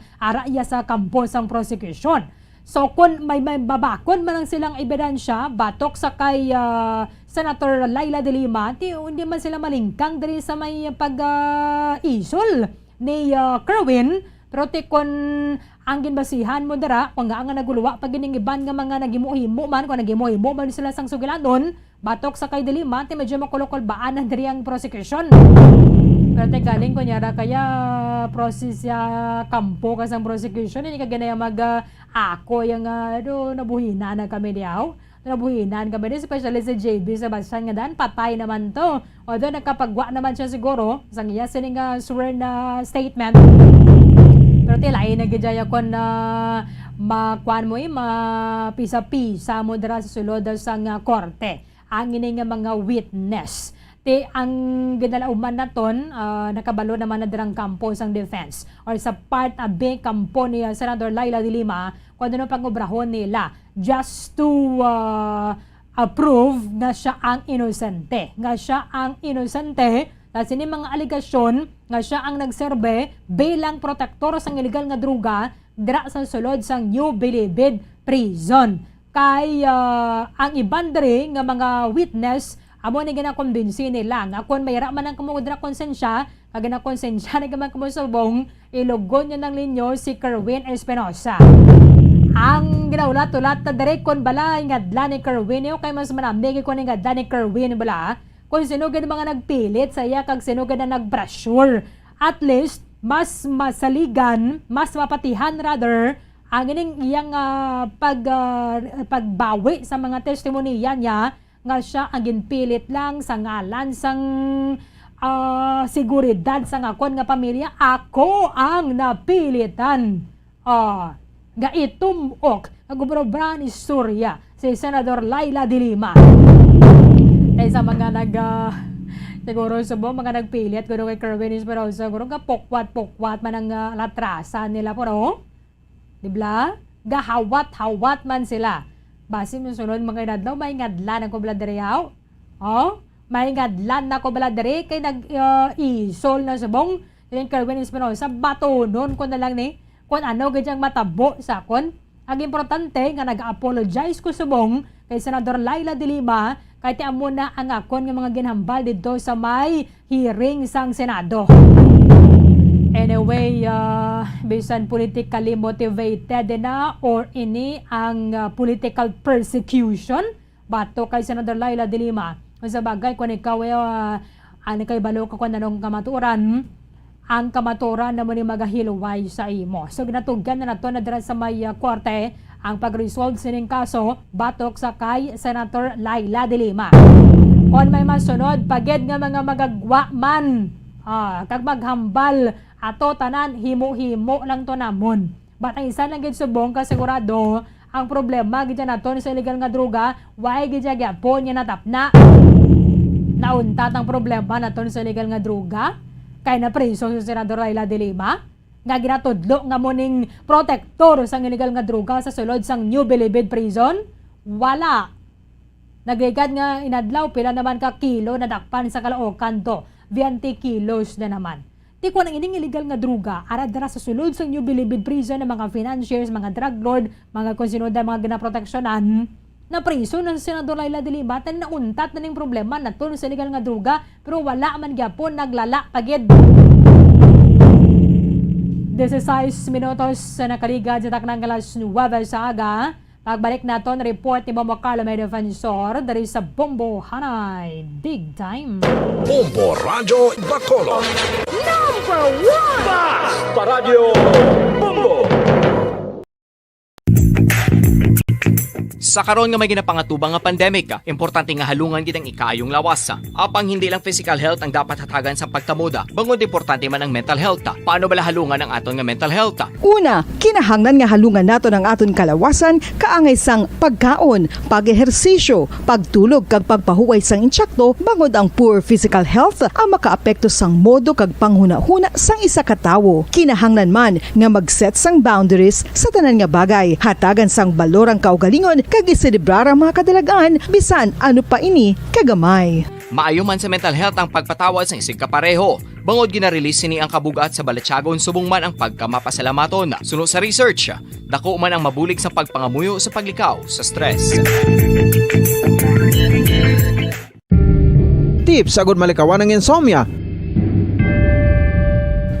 kampo sang prosecution. So kung may babakon man lang silang ebidensya batok sa kay Senator Laila de Lima, hindi man sila malingkang diri sa may pag-isol ni Kerwin. Pero kung ang ginbasihan mo dara, kung nga naguluwa pag giningiban nga mga nagimuhimo man, kung nagimuhimo man sila sang sugilanon, batok sa kay de Lima, medyo makulokol baan na diri ang prosecution. Pero galing ko nyara kaya process kampo kasang prosecution, hindi ka ganaya ako yung nabuhinan na kami diyaw. Nabuhinan kami din, especially si JB Sebastian nga daan, patay naman to. Although nagkapagwa naman siya siguro, sang iya sining sworn statement. Pero tilay nagijaya ko na makuan mo mapisa-pisa mo dara sa sulod sa korte. Ang ini nga mga witness. Ang ginalauman naton, nakabalo naman na dirang kampo sang defense or sa part B kampo ni Senador Laila de Lima kung ano pag-obrahon nila just to approve nga siya ang inosente. Nga siya ang inosente kasi ni mga aligasyon nga siya ang nagserbe bilang protektor sang illegal nga droga dira sa sulod sang New Bilibid Prison. Kay ang iban diri nga mga witness amo ni ginakonbinsi nila nga kung mayra man ang kumudra konsensya, kag ginakonsensya na gaman kumusubong, ilugon niya ng linyo si Kerwin Espinosa. Ang ginaulat-ulat na direk kon bala ingadla ni Kerwin kay mas manamig ko ni ingadla ni Kerwin bala kung sino gid mga nagpilit sa iya kag sino gid na nagbrasure. At least mas masaligan, mas mapatihan rather ang ining iyang pagbawi sa mga testimonya niya nga siya ang ginpilit lang sa ngalan sang seguridad sa ngakon nga pamilya. Ako ang napilitan. Nga itumok nga gubernador ni Surya si Senador Laila de Lima. Dahil sa mga siguro subo mga nagpilit guro kay Kerwin Espinosa siguro nga pokwat man ang latrasan nila pero dibla gahawat-hawat man sila. Base mo sunod mga inadlaw, may ngadlan ako bladeriyaw. May ngadlan na ako bladeri kay nag-isol na subong. Yung Kerwin Espinosa, batonon ko na lang ni. Kung ano ganyang matabo sa kon. Ang importante nga nag-apologize ko subong kay Senador Laila de Lima kay tiyan mo na ang akon nga mga ginhambal dito sa may hearing sang Senado. Anyway, bisan politically motivated na or ini ang political persecution bato kay Senador Laila de Lima. Kung sa bagay, kung ikaw ano kay balo ka kung anong kamaturan, ang kamaturan na mo ni magahilway sa imo. So ginatugan na nato na dira sa may korte ang pag-resolve sining kaso batok sa kay Senator Laila de Lima. Kung may masunod, pagid nga mga magagwa man, kag maghambal ato tanan himo-himo lang to namon. Batang isa lang gid subong kasigurado ang problema gid naton sa illegal nga droga, why gid gyapon nga natapna. Nauntat ang problema naton sa illegal nga droga kay na preso si Senador Laila de Lima nga ginatudlo nga moning protektor sa illegal nga droga sa sulod sang New Bilibid Prison. Wala. Nagregad nga inadlaw pila naman ka kilo na dakpan sa Caloocan to. 20 kilos na naman. Di ko nang ining illegal nga droga, ara-dara sa sulod sa New Bilibid Prison ng mga financiers, mga drug lord, mga konsinuda, mga ginaproteksyonan, na priso ng Senador Laila de Lima, tan nauntat na ning problema na to sa illegal nga droga, pero wala man gyapon naglala pagid. 16 minutos sa nakaligad sa taknang alas 9 sa aga. Pagbalik naton report ni Bombo Carlo May Defensor dari sa Bombo Hanay. Big time. Bombo Radyo Bacolod. Number 1! Basta Radio Bombo! Sa karon nga may ginapangatubang nga pandemic, importante nga halungan gid ang ikayong lawas. Apang hindi lang physical health ang dapat hatagan sa pagkamuda, bangod importante man ang mental health. Paano bala halungan ang aton nga mental health? Una, kinahanglan nga halungan naton ang aton kalawasan kaangay sang pagkaon, pag-ehersisyo, pagtulog kag pagpahuway sang insyakto, bangod ang poor physical health ang makaapekto sang modo kag panghuna-huna sang isa ka tawo. Kinahanglan man nga mag-set sang boundaries sa tanan nga bagay, hatagan sang balorang kaugalingon kag iselebrar ang mga kadalagaan bisan ano pa ini kagamay. Maayo man sa mental health ang pagpatawad sa isig kapareho. Bangod ginarelease sini ang kabugat sa Balatyagon subong man ang pagkamapasalamaton. Suno sa research, dako man ang mabulig sa pagpangamuyo sa paglikaw sa stress. Tips agud malikawan ng insomnia.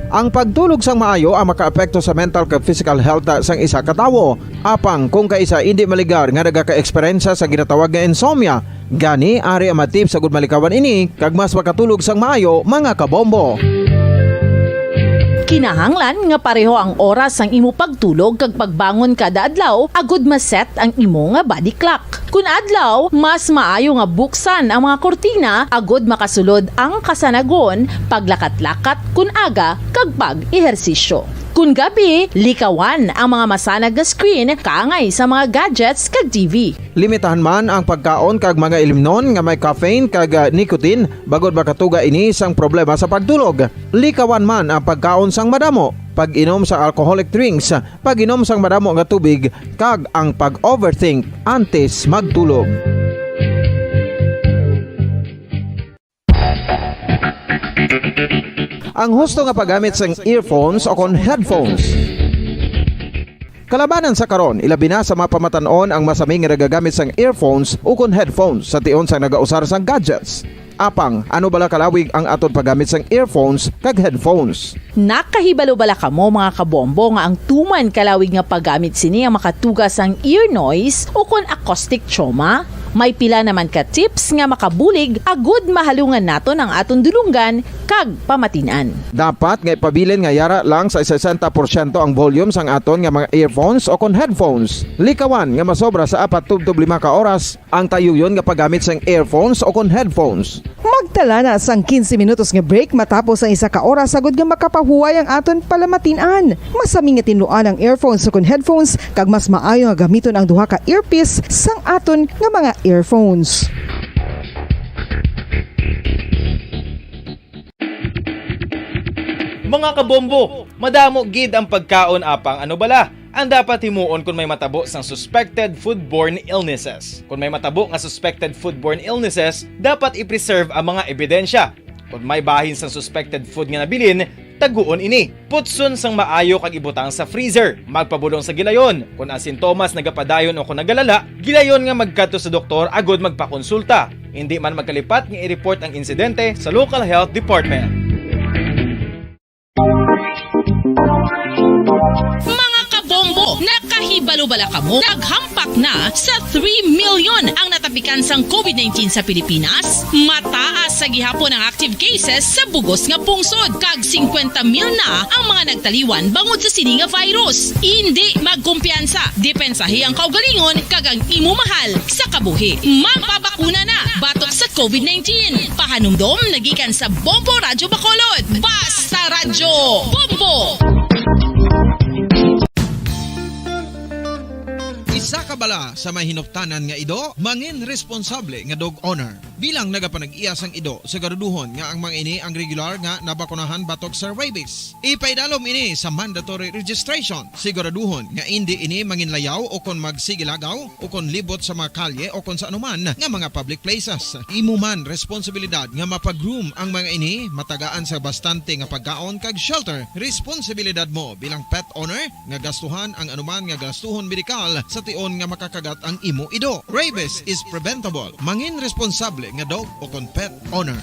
Ang pagtulog sang maayo ang makaapekto sa mental kag physical health sang isa ka tawo. Apang kung kaisa hindi maligar nga nagaka-eksperyensya sa ginatawag nga insomnia, gani ari ang matip sa gud malikawan ini kag mas makatulog sang maayo mga kabombo. Kinahanglan nga pareho ang oras ang imo pagtulog kag pagbangon kada adlaw agud maset ang imo nga body clock. Kun adlaw, mas maayo nga buksan ang mga kortina agud makasulod ang kasanagon, paglakat-lakat kun aga kag pag-ehersisyo. Kun gabi, likawan ang mga masanag nga screen kaangay sa mga gadgets kag TV. Limitahan man ang pagkaon kag mga ilimnon nga may caffeine kag nicotine bagod makatuga ini sang problema sa pagtulog. Likawan man ang pagkaon sang madamo, pag-inom sa alcoholic drinks, pag-inom sang madamo nga tubig kag ang pag-overthink antes magtulog. Ang husto nga paggamit sang earphones o kon headphones. Kalabanan sa karon, ilabi na sa mapamatanon ang masaming nga nagagamit sang earphones o kon headphones sa tion sang nagausar sang gadgets. Apang, ano bala kalawig ang aton paggamit sang earphones kag headphones? Nakahibalo bala kamo mga kabombo nga ang tuman kalawig nga paggamit sini ang makatugas ang ear noise o kon acoustic trauma? May pila naman ka tips nga makabulig agud mahalungan naton ang aton dulunggan kag pamatinan. Dapat nga ipabilin nga yara lang sa 60% ang volume sang aton nga mga earphones o kon headphones. Likawan nga masobra sa 4 tub 5 ka oras ang tayuyon nga paggamit sang earphones o kon headphones. Magtala na sang 15 minutos nga break matapos ang 1 ka oras sagud nga makapahuway ang aton palamatinan. Masami nga tinuan ang earphones o kon headphones kag mas maayo nga gamiton ang duha ka earpiece sang aton nga mga earphones. Mga kabombo, madamo gid ang pagkaon apang ano bala? Ang dapat himuon kung may matabo sang suspected foodborne illnesses. Kung may matabo nga suspected foodborne illnesses, dapat i-preserve ang mga ebidensya. Kung may bahin sang suspected food nga nabilin, taguon ini. Putson sang maayo kag ibutang sa freezer. Magpabulong sa gilayon. Kung ang sintomas nagapadayon o kung nagalala, gilayon nga magkadto sa doktor agud magpakonsulta. Hindi man magkalipat nga i-report ang insidente sa local health department. Mga kabombo, nakahibalo bala kamo? Naghampak na sa 3 million ang natapikan sang COVID-19 sa Pilipinas. Mataas sa gihapon ang active cases sa bugos nga pungsod. Kag 50 mil na ang mga nagtaliwan bangod sa sini nga virus. Hindi magkumpiyansa. Depensahi ang kaugalingon kag ang imo mahal sa kabuhi. Magpabakuna na batok sa COVID-19. Pahanumdom nagikan sa Bombo Radyo Bacolod. Basta Radyo Bombo! Isa ka bala sa may hinuptanan nga ido, mangin responsable nga dog owner. Bilang nagapanag-iyas ang ido, siguraduhon nga ang mga ini ang regular nga nabakunahan batok sa rabies. Ipaidalom ini sa mandatory registration. Siguraduhon nga hindi ini manginlayaw o kon magsigilagaw o kon libot sa mga kalye o kon sa anuman nga mga public places. Imo man responsibilidad nga mapag-groom ang mga ini, matagaan sa bastante nga pagkaon kag shelter. Responsibilidad mo bilang pet owner nga gastuhan ang anuman nga gastuhon medikal sa tion nga makakagat ang imo ido. Rabies is preventable. Mangin responsable nga dog o kon pet owner.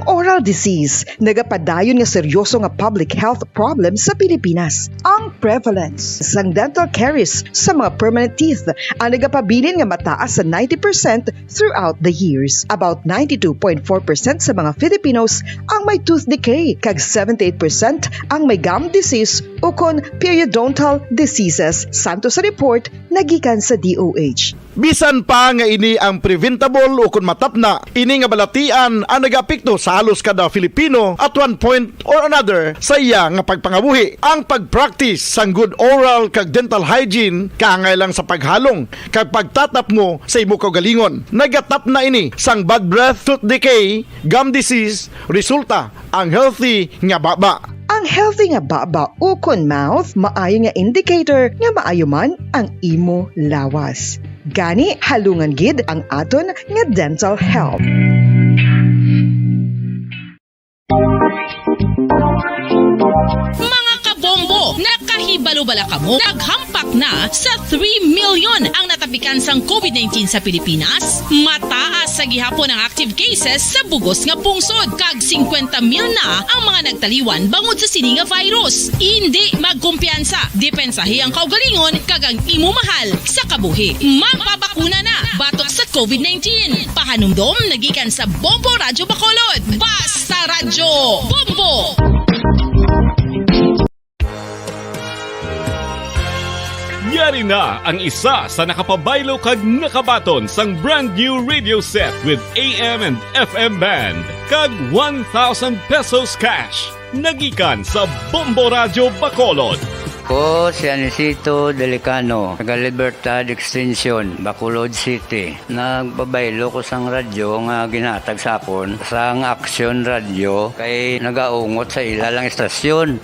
Oral disease, nagapadayon nga seryoso nga public health problem sa Pilipinas. Ang prevalence sang dental caries sa mga permanent teeth ang nagapabilin nga mataas sa 90% throughout the years. About 92.4% sa mga Filipinos ang may tooth decay, kag 78% ang may gum disease o kon periodontal diseases, santo sa report nagikan sa DOH. Bisan pa nga ini ang preventable o kung matapna, ini nga balatian ang nag-apekto sa halos kada Filipino at one point or another sa iya nga pagpangabuhi. Ang pag-practice sang good oral kag dental hygiene kaangay lang sa paghalong kag pagtatap mo sa imo kaugalingon. Nagatap na ini sang bad breath, tooth decay, gum disease, resulta ang healthy nga baba. Ang healthy nga baba ukon mouth maayo nga indicator nga maayo man ang imo lawas. Gani halungan gid ang aton nga dental health. Mga kabombo, nakahibalo-bala ka mo? Naghampak na sa 3 million ang natapikan sang COVID-19 sa Pilipinas? Mataas sa gihapon ang active cases sa bugos nga pungsod. Kag 50 mil na ang mga nagtaliwan bangod sa sini nga virus. Hindi magkumpiyansa. Depensahi ang kaugalingon kag ang imo mahal sa kabuhi. Magpabakuna na batok sa COVID-19. Pahanumdom nagikan sa Bombo Radyo Bacolod. Basta Radyo Bombo! Yari na ang isa sa nakapabaylo kag nakabaton sang brand new radio set with AM and FM band kag 1,000 pesos cash. Nagikan sa Bombo Radyo Bacolod. Ko si Anisito Delicano, taga Libertad Extension, Bacolod City. Nagbabaylo ko sang radyo nga ginatag sapon sang Action Radio kay nagaungot sa ilalang estasyon.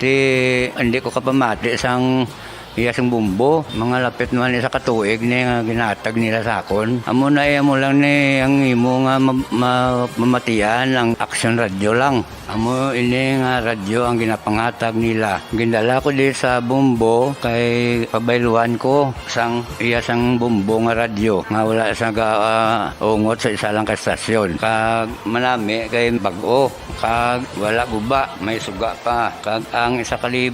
Hindi ko kapamati sang iyasang bumbo, mga lapit naman sa katuig ni nga ginatag nila sa akon. Amo na mo lang ni ang imo nga mamatian ang Action Radio lang. Amo ini nga radyo ang ginapangatag nila. Gindala ko di sa bumbo kay pabayluan ko sang iyasang bumbo nga radyo nga wala sa ungot sa isa lang ka estasyon. Kag manami kay bag-o, kag wala guba, may suga pa. Kag ang 1,000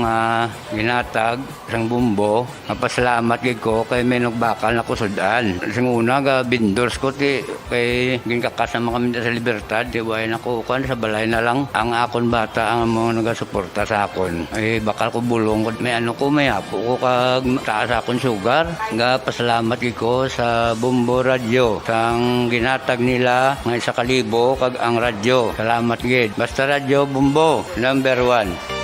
nga ginatag sang bumbo, napasalamat gid ko kay may nagbakal na kusudan. Sing una ga vendors ko ti kay ginkakasama kami sa Libertad, di way nakukuan sa balay na lang ang akon bata ang mga nagasuporta sa akon. Ay bakal ko bulong may ano ko may apo ko kag taas akon sugar. Nga pasalamat gid ko sa Bombo Radio sang ginatag nila nga 1,000 kag ang radyo. Salamat gid. Basta Radyo Bombo number 1.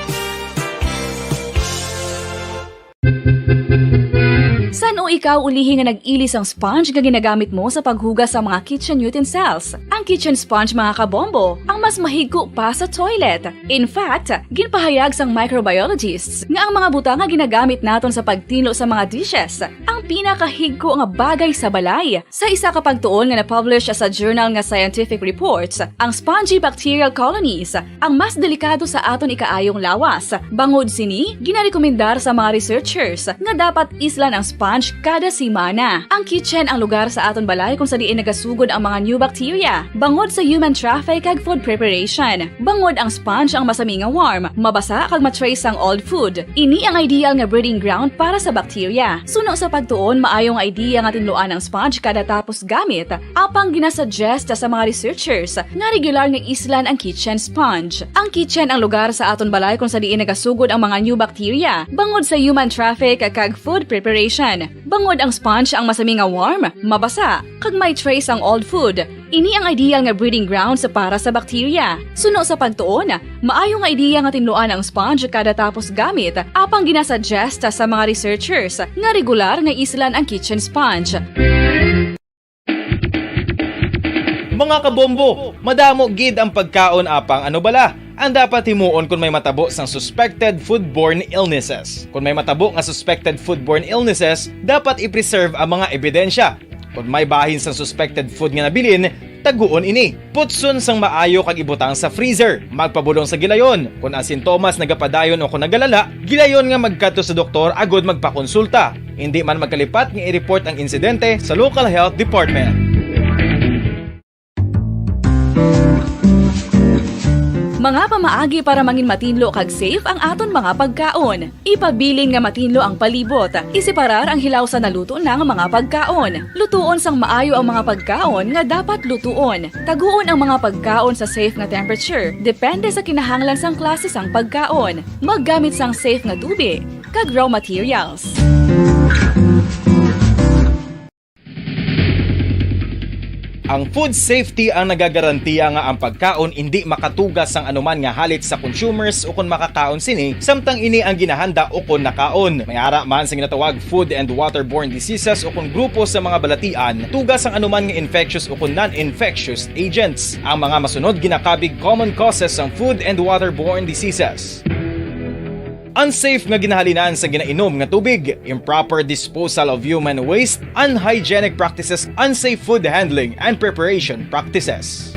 San o ikaw ulihi nga nag-ilis ang sponge nga ginagamit mo sa paghugas sa mga kitchen utensils? Ang kitchen sponge mga kabombo, ang mas mahigko pa sa toilet. In fact, ginpahayag sang microbiologists nga ang mga butang nga ginagamit naton sa pagtilo sa mga dishes ang pinakahigko nga bagay sa balay. Sa isa ka pagtuon nga na-publish sa journal nga Scientific Reports, ang spongy bacterial colonies ang mas delikado sa aton ikaayong lawas. Bangod sini, ginarekomendar sa mga researchers nga dapat islan ang sponge kada semana. Ang kitchen ang lugar sa aton balay kung sa diin nagasugod ang mga new bacteria. Bangod sa human traffic kag food preparation. Bangod ang sponge ang masami nga warm, mabasa kag matrace ang old food. Ini ang ideal nga breeding ground para sa bacteria. Suno sa pagtuon, maayong idea nga tinluan ang sponge kada tapos gamit. Apang ginasuggest sa mga researchers nga regular nga islan ang kitchen sponge. Ang kitchen ang lugar sa aton balay kung sa diin nagasugod ang mga new bacteria. Bangod sa human traffic kag food preparation. Bangod ang sponge ang masami nga warm, mabasa, kag may trace ang old food. Ini ang ideal nga breeding ground sa para sa bacteria. Suno sa pagtuon, maayong idea nga tinluan ang sponge kada tapos gamit. Apang ginasuggest sa mga researchers nga regular nga islan ang kitchen sponge. Mga kabombo, madamo gid ang pagkaon apang ano bala ang dapat himuon kung may matabo sang suspected foodborne illnesses. Kung may matabo nga suspected foodborne illnesses, dapat i-preserve ang mga ebidensya. Kung may bahin sang suspected food nga nabilin, taguon ini. Putson sang maayo kag ibutang sa freezer. Magpabulong sa gilayon. Kung ang sintomas nagapadayon o kung nagalala, gilayon nga magkadto sa doktor agud magpakonsulta. Hindi man magkalipat nga i-report ang insidente sa local health department. Mga pamaagi para mangin matinlo kag safe ang aton mga pagkaon. Ipabilin nga matinlo ang palibot. Isiparar ang hilaw sa naluto ng mga pagkaon. Lutuon sang maayo ang mga pagkaon nga dapat lutuon. Taguon ang mga pagkaon sa safe nga temperature. Depende sa kinahanglan sang klase sang pagkaon. Maggamit sang safe nga tubig kag raw materials. Ang food safety ang nagagarantiya nga ang pagkaon hindi makatugas sang anuman nga halit sa consumers o kung makakaon sini, samtang ini ang ginahanda o kung nakaon. May ara man sa ginatawag food and waterborne diseases o kung grupo sa mga balatian, tugas ang anuman nga infectious o kung non-infectious agents. Ang mga masunod ginakabig common causes ng food and waterborne diseases. unsafe nga ginahalinaan sa ginainom nga tubig, improper disposal of human waste, unhygienic practices, unsafe food handling and preparation practices.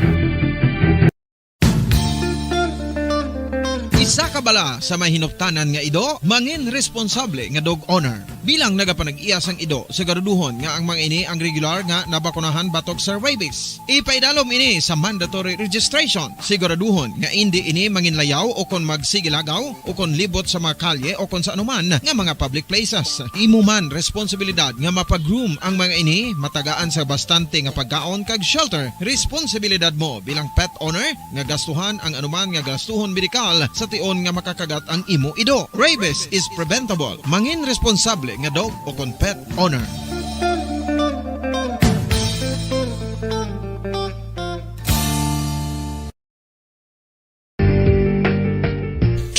Isa ka bala sa may hinuptanan nga ido, mangin responsable nga dog owner. Bilang nagapanag-iyas ang ido, siguraduhon nga ang mga ini ang regular nga nabakunahan batok sa rabies. Ipaidalom ini sa mandatory registration. Siguraduhon nga hindi ini manginlayaw o kon magsigilagaw o kon libot sa mga kalye o kon sa anuman nga mga public places. Imo man responsibilidad nga mapag-groom ang mga ini, matagaan sa bastante nga pagkaon kag shelter. Responsibilidad mo bilang pet owner nga gastuhan ang anuman nga gastuhon medikal sa tion nga makakagat ang imo ido. Rabies is preventable. Mangin responsable nga dog o kon pet owner.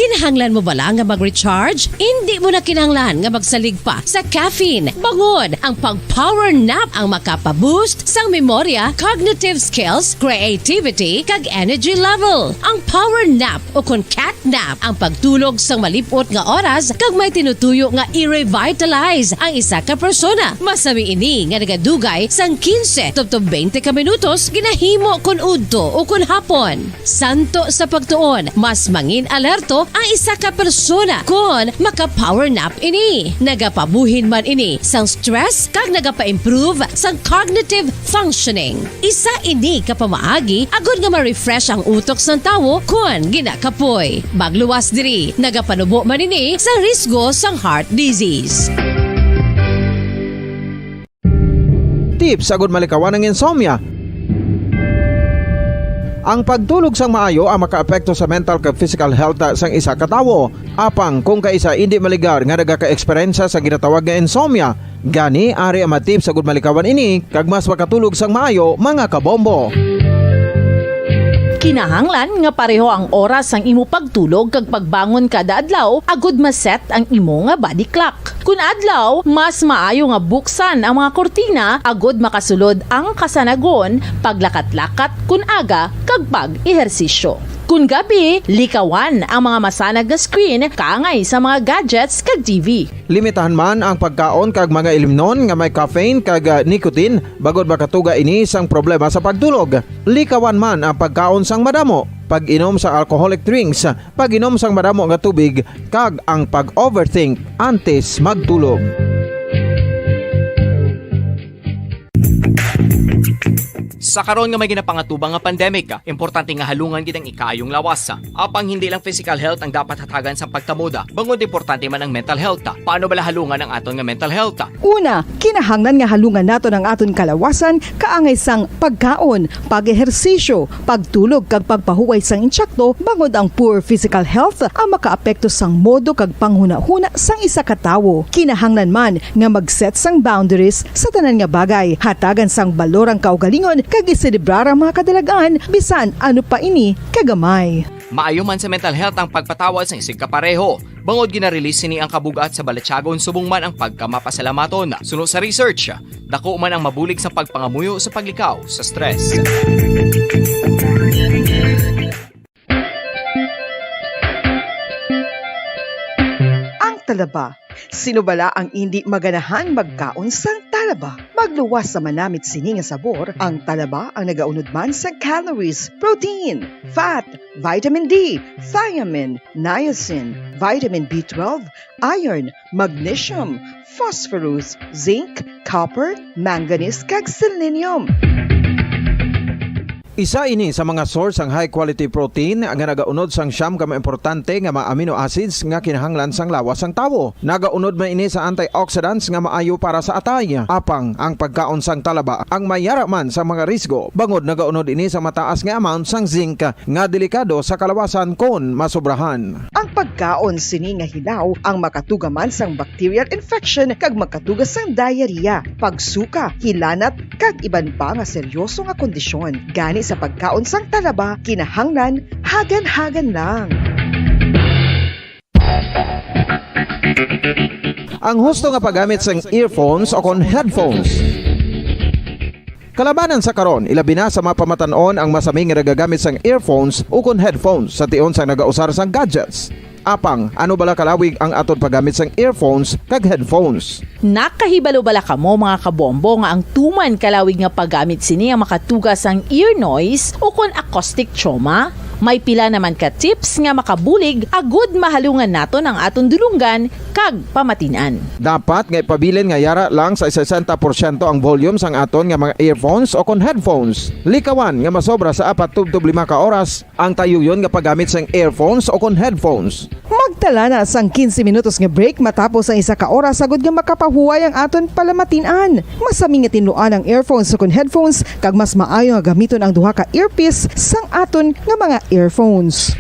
Kinahanglan mo bala nga mag-recharge? Hindi mo na kinahanglan nga magsalig pa sa caffeine. Bangod, ang pag-power nap ang makapaboost sang memorya, cognitive skills, creativity, kag energy level. Ang power nap o kon cat nap ang pagtulog sang malipot nga oras kag may tinutuyo nga i-revitalize ang isa ka persona. Masami ini nga nagadugay sang 15 to 20 ka minutos ginahimo kun udto o kun hapon. Santo sa pagtuon, mas mangin alerto ang isa ka persona kung maka-power nap ini. Nagapabuhin man ini sang stress kag nagapa-improve sang cognitive functioning. Isa ini kapamaagi agud nga ma-refresh ang utok sang tawo kung ginakapoy. Magluwas diri, nagapanubo man ini sa risgo sang heart disease. Tips agud malikawan ang insomnia. Ang pagtulog sang maayo ang makaapekto sa mental kag physical health sang isa ka tawo. Apang kung kaisa hindi maligar nga nagaka-eksperyensya sa ginatawag nga insomnia, gani ari ang matip sa gud malikawan ini kag mas makatulog sang maayo mga kabombo. Kinahanglan nga pareho ang oras ang imo pagtulog kag pagbangon kada adlaw agud maset ang imo nga body clock. Kun adlaw, mas maayo nga buksan ang mga kortina agud makasulod ang kasanagon, paglakat-lakat kun aga kag pag-ehersisyo. Kun gabi, likawan ang mga masanag na screen kaangay sa mga gadgets kag TV. Limitahan man ang pagkaon kag mga ilimnon nga may caffeine kag nicotine bagod makatuga ini sang problema sa pagtulog. Likawan man ang pagkaon sang madamo, pag-inom sa alcoholic drinks, pag-inom sang madamo nga tubig kag ang pag-overthink antes magtulog. Sa karon nga may ginapangatubang nga pandemic, importante nga halungan gid ang ikayong lawas. Apang hindi lang physical health ang dapat hatagan sa pagkamuda, bangod importante man ang mental health. Paano bala halungan ang aton nga mental health? Una, kinahanglan nga halungan nato ang aton kalawasan kaangay sang pagkaon, pag-ehersisyo, pagtulog kag pagpahuway sang insyakto bangod ang poor physical health ang makaapekto sang modo kag panghuna-huna sang isa ka tawo. Kinahanglan man nga mag-set sang boundaries sa tanan nga bagay, hatagan sang balorang kaugalingon kag iselebrar ang mga kadalagaan bisan ano pa ini kagamay. Maayo man sa mental health ang pagpatawad sa isig kapareho. Bangod gina-release ni ang kabugat sa balatsagon subong man ang pagkamapasalamaton. Sunod sa research, dako man ang mabulig sa pagpangamuyo sa paglikaw sa stress. Ang talaba. Sino bala ang hindi maganahan magkaon sang talaba? Magluwas sa manamit sini nga sabor, ang talaba ang nagaunod man sa calories, protein, fat, vitamin D, thiamine, niacin, vitamin B12, iron, magnesium, phosphorus, zinc, copper, manganese kag selenium. Isa ini sa mga source ang high quality protein nga nagaunod sang siyam ka importante nga mga amino acids nga kinahanglan sang lawas sang tawo. Nagaunod man ini sa antioxidants nga maayo para sa atay. Apang ang pagkaon sang talaba ang mayara man sa mga risgo. Bangod nagaunod ini sa mataas nga amount sang zinc nga delikado sa kalawasan kon masobrahan. Ang pagkaon sini nga hilaw ang makatugaman sang bacterial infection kag makatuga sang diarrhea, pagsuka, hilanat kag iban pa nga seryoso nga kondisyon. Gani sa pagkaon sang talaba, kinahanglan hagan-hagan lang. Ang husto nga paggamit sang earphones o kon headphones. Kalabanan sa karon, ilabi na sa mapamatanon ang masaming nga nagagamit sang earphones o kon headphones sa tion sang nagausar sang gadgets. apang ano bala kalawig ang aton paggamit sang earphones kag headphones. Nakahibalo bala kamo mga kabombo nga ang tuman kalawig nga paggamit sini ang makatugas ang ear noise o kon acoustic trauma? May pila naman ka tips nga makabulig agud mahalungan naton ang aton dulunggan kag pamatinan. Dapat nga ipabilin nga yara lang sa 60% ang volume sang aton nga mga earphones o kon headphones. Likawan nga masobra sa 4 to 5 ka oras ang tayuyon nga paggamit sang earphones o kon headphones. Magtala na sang 15 minutos nga break matapos ang 1 ka oras agud nga makapahuway ang aton palamatinan. Masami nga tinluan ang earphones o kon headphones kag mas maayo nga gamiton ang duha ka earpiece sang aton nga mga earphones.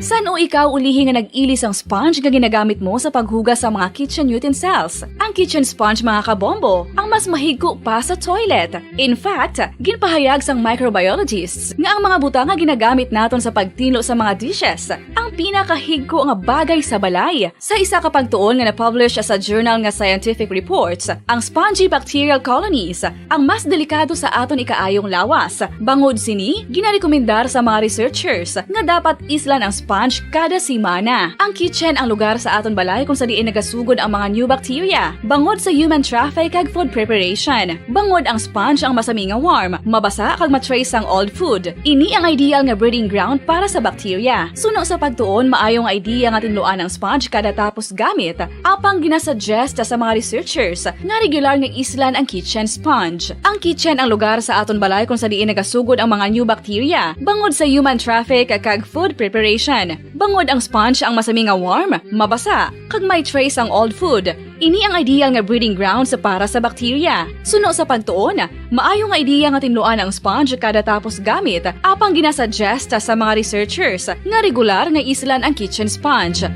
San o ikaw ulihi nga nag-ilis ang sponge nga ginagamit mo sa paghugas sa mga kitchen utensils? Ang kitchen sponge mga kabombo, ang mas mahigko pa sa toilet. In fact, ginpahayag sang microbiologists nga ang mga butang nga ginagamit naton sa pagtinlo sa mga dishes ang pinakahigko nga bagay sa balay. Sa isa ka pagtuon nga na-publish sa journal nga Scientific Reports, ang spongy bacterial colonies ang mas delikado sa aton ikaayong lawas. Bangod sini, ginarekomendar sa mga researchers nga dapat islan ang sponge kada semana. Ang kitchen ang lugar sa aton balay kung sa diin nagasugod ang mga new bacteria. Bangod sa human traffic kag food preparation. Bangod ang sponge ang masami nga warm, mabasa kag matrace ang old food. Ini ang ideal nga breeding ground para sa bacteria. Suno sa pagtuon, maayong idea nga tinluan ang sponge kada tapos gamit. Apang ginasuggest sa mga researchers nga regular nga islan ang kitchen sponge. Ang kitchen ang lugar sa aton balay kung sa diin nagasugod ang mga new bacteria. Bangod sa human traffic kag food preparation. Bangod ang sponge ang masami nga warm, mabasa, kag may trace ang old food. Ini ang ideal nga breeding ground sa para sa bacteria. Suno sa pagtuon, maayong idea nga tinluan ang sponge kada tapos gamit, apang ginasuggest sa mga researchers nga regular nga islan ang kitchen sponge.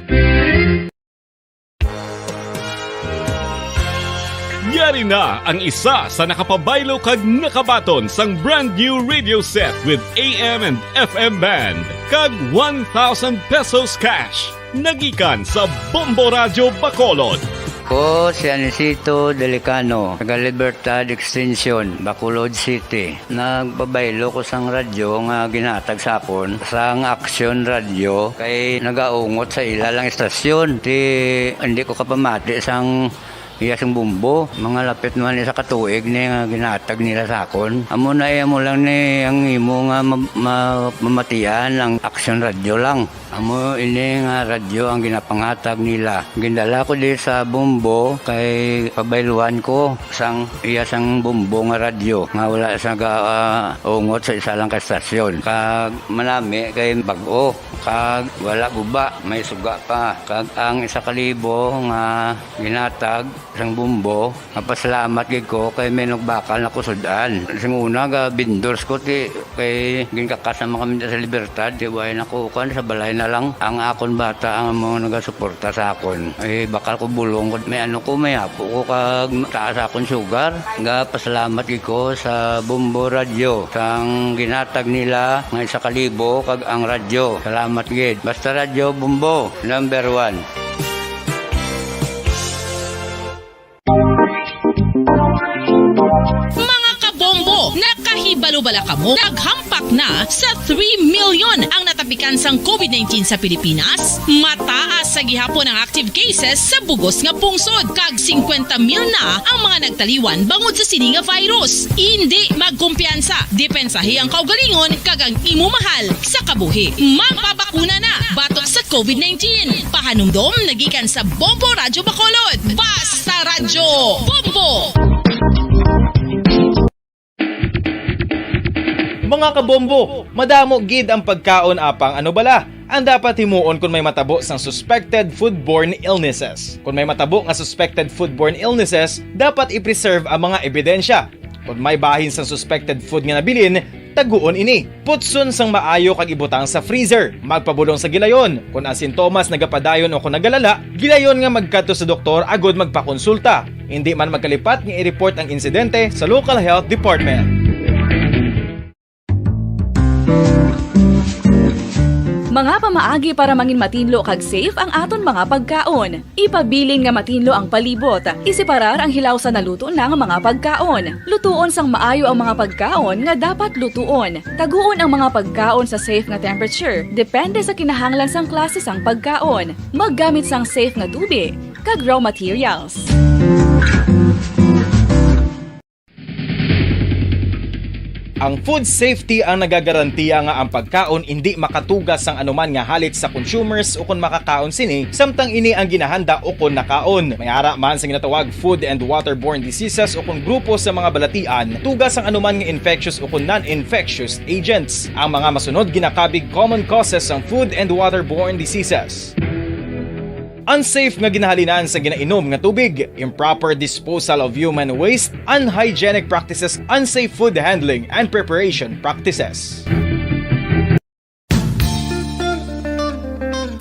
Yari na ang isa sa nakapabaylo kag nakabaton sang brand new radio set with AM and FM band kag 1,000 pesos cash. Nagikan sa Bombo Radio Bacolod. Ko si Anisito Delicano, taga Libertad Extension, Bacolod City. Nagbabaylo ko sang radyo nga ginatag sapon sang Action Radio kay nagaungot sa ilalang estasyon. Hindi ko kapamati sang iyasang bumbo, mga lapit naman sa katuig ni nga ginatag nila sa akon. Amo na mo lang ni ang imo nga mamatian ang Action Radio lang. Amo ini nga radyo ang ginapangatag nila. Gindala ko di sa bumbo kay pabayluan ko sang iyasang bumbo nga radyo nga wala sa ungot sa isa lang ka estasyon. Kag manami kay bag-o, kag wala guba, may suga pa. Kag ang 1,000 nga ginatag sang bumbo, napasalamat gid ko kay may nagbakal na kusudan. Sing una ga vendors ko ti kay ginkakasama kami sa Libertad, di way nakukan sa balay na lang ang akon bata ang mga nagasuporta sa akon. Bakal ko bulong ko may ko may apo ko kag taas akon sugar. Ga pasalamat gid ko sa Bombo Radio sang ginatag nila nga 1,000 kag ang radyo. Salamat gid. Basta Radio Bombo number 1. Mga kabombo, nakahibalo-bala kamo. Naghampak na sa 3 million ang natapikan sang COVID-19 sa Pilipinas. Mataas sa gihapon ang active cases sa bugos nga pungsod. Kag 50 mil na ang mga nagtaliwan bangod sa sini nga virus. Hindi magkumpiyansa. Depensahi ang kaugalingon kag ang imo mahal sa kabuhi. Magpabakuna na batok sa COVID-19. Pahanumdom nagikan sa Bombo Radio Bacolod. Basta Radyo Bombo! Mga kabombo, madamo gid ang pagkaon apang ano bala ang dapat himuon kung may matabo sang suspected foodborne illnesses. Kung may matabo nga suspected foodborne illnesses, dapat i-preserve ang mga ebidensya. Kung may bahin sang suspected food nga nabilin, taguon ini. Putson sang maayo kag ibutang sa freezer. Magpabulong sa gilayon. Kung ang sintomas nagapadayon o kung nagalala, gilayon nga magkadto sa doktor agud magpakonsulta. Hindi man magkalipat nga i-report ang insidente sa local health department. Mga pamaagi para mangin matinlo kag safe ang aton mga pagkaon. Ipabilin nga matinlo ang palibot. Isiparar ang hilaw sa naluto na nga mga pagkaon. Lutuon sang maayo ang mga pagkaon nga dapat lutuon. Taguon ang mga pagkaon sa safe nga temperature. Depende sa kinahanglan sang klase sang pagkaon. Maggamit sang safe nga tubig kag raw materials. Ang food safety ang nagagarantiya nga ang pagkaon hindi makatugas sang anuman nga halit sa consumers o kung makakaon sini, samtang ini ang ginahanda o kung nakaon. May ara man sa ginatawag food and waterborne diseases o kung grupo sa mga balatian, tugas ang anuman nga infectious o kung non-infectious agents. Ang mga masunod ginakabig common causes ng food and waterborne diseases: unsafe nga ginahalinan sa ginainom nga tubig, improper disposal of human waste, unhygienic practices, unsafe food handling and preparation practices.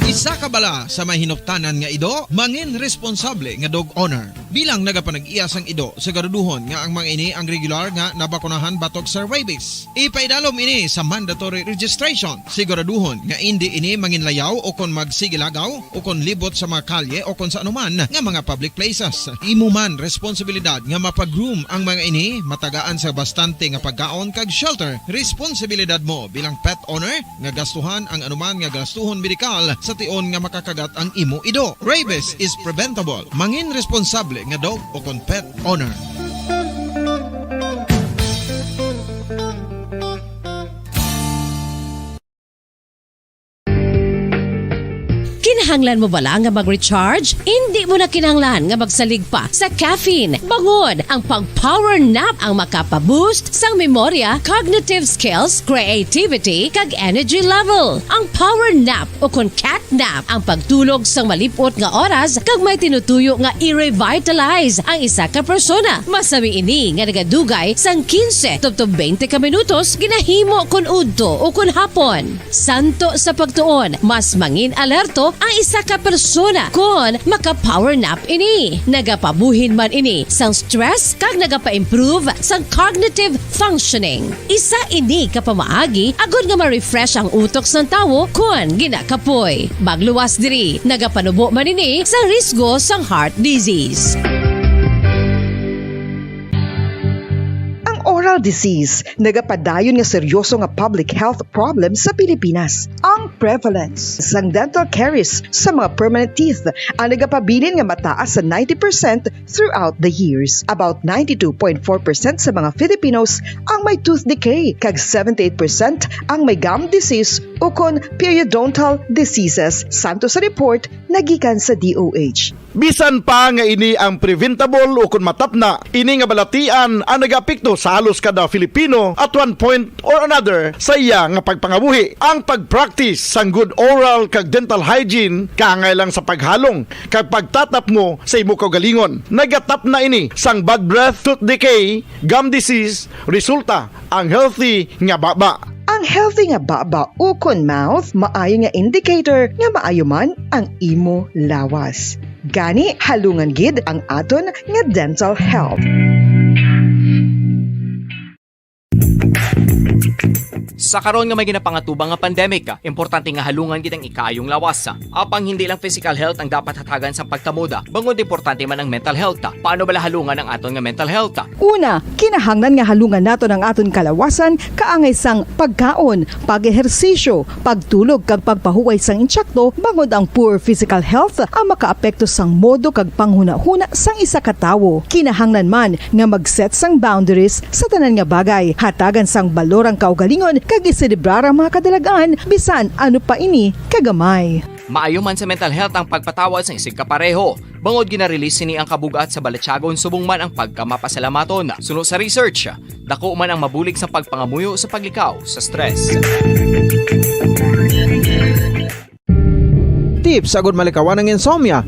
Isa ka bala sa may hinuptanan nga ido, mangin responsable nga dog owner. Bilang nagapanag-iyas ang ido, siguraduhon nga ang mga ini ang regular nga nabakunahan batok sa rabies. Ipaidalom ini sa mandatory registration. Siguraduhon nga hindi ini manginlayaw o kon magsigilagaw o kon libot sa mga kalye o kon sa anuman nga mga public places. Imo man responsibilidad nga mapag-groom ang mga ini, matagaan sa bastante nga pagkaon kag shelter. Responsibilidad mo bilang pet owner nga gastuhan ang anuman nga gastuhon medikal sa tion nga makakagat ang imo ido. Rabies is preventable. Mangin responsable nga dog o kon pet owner. Kinahanglan mo bala nga mag-recharge? Hindi mo na kinahanglan nga magsalig pa sa caffeine. Bangod ang pag-power nap ang makapaboost sang memorya, cognitive skills, creativity, kag energy level. Ang power nap o kon cat nap ang pagtulog sang malipot nga oras kag may tinutuyo nga i-revitalize ang isa ka persona. Masami ini nga nagadugay sang 15 to 20 ka minutos ginahimo kun udto o kun hapon. Santo sa pagtuon, mas mangin alerto ang isa ka persona kon maka-power nap ini. Nagapabuhin man ini sang stress kag nagapa-improve sang cognitive functioning. Isa ini ka pamaagi agud nga ma-refresh ang utok sang tawo kon ginakapoy. Magluwas diri, nagapanubo man ini sa risgo sang heart disease. Oral disease, nagapadayon nga seryoso nga public health problem sa Pilipinas. Ang prevalence sang dental caries sa mga permanent teeth ang nagapabilin nga mataas sa 90% throughout the years. About 92.4% sa mga Filipinos ang may tooth decay, kag 78% ang may gum disease o kon periodontal diseases, santo sa report nagikan sa DOH. Bisan pa nga ini ang preventable o kung matapna, ini nga balatian ang nagapikto sa halos kada Filipino at one point or another sa iya nga pagpangabuhi. Ang pag-practice sang good oral kag dental hygiene kaangay sa paghalong kag pagtatap mo sa imo kaugalingon. Nagatap na ini sang bad breath, tooth decay, gum disease, resulta ang healthy nga baba. Ang healthy nga baba o kon mouth, maayo nga indicator nga maayo man ang imo lawas. Gani halungan gid ang aton nga dental health. Sa karon nga may ginapangatubang nga pandemic, importante nga halungan gid ang ikaayong lawas. Apang hindi lang physical health ang dapat hatagan sa pagkamuda, bangod importante man ang mental health. Paano bala halungan ang aton nga mental health? Una, kinahanglan nga halungan nato ang aton kalawasan kaangay sang pagkaon, pag-ehersisyo, pagtulog kag pagpahuway sang insyakto, bangod ang poor physical health ang makaapekto sang modo kag panghuna-huna sang isa ka tawo. Kinahanglan man nga mag-set sang boundaries sa tanan nga bagay, hatagan sang balorang kaugalingon kag iselebrar ang mga kadalagaan bisan ano pa ini kagamay. Maayo man sa mental health ang pagpatawad sa isig kapareho. Bangod gina-release ni ang kabugat sa Balatsyagon subong man ang pagkamapasalamaton. Sunod sa research, dako man ang mabulig sa pagpangamuyo sa paglikaw sa stress. Tips agud malikawan ng insomnia.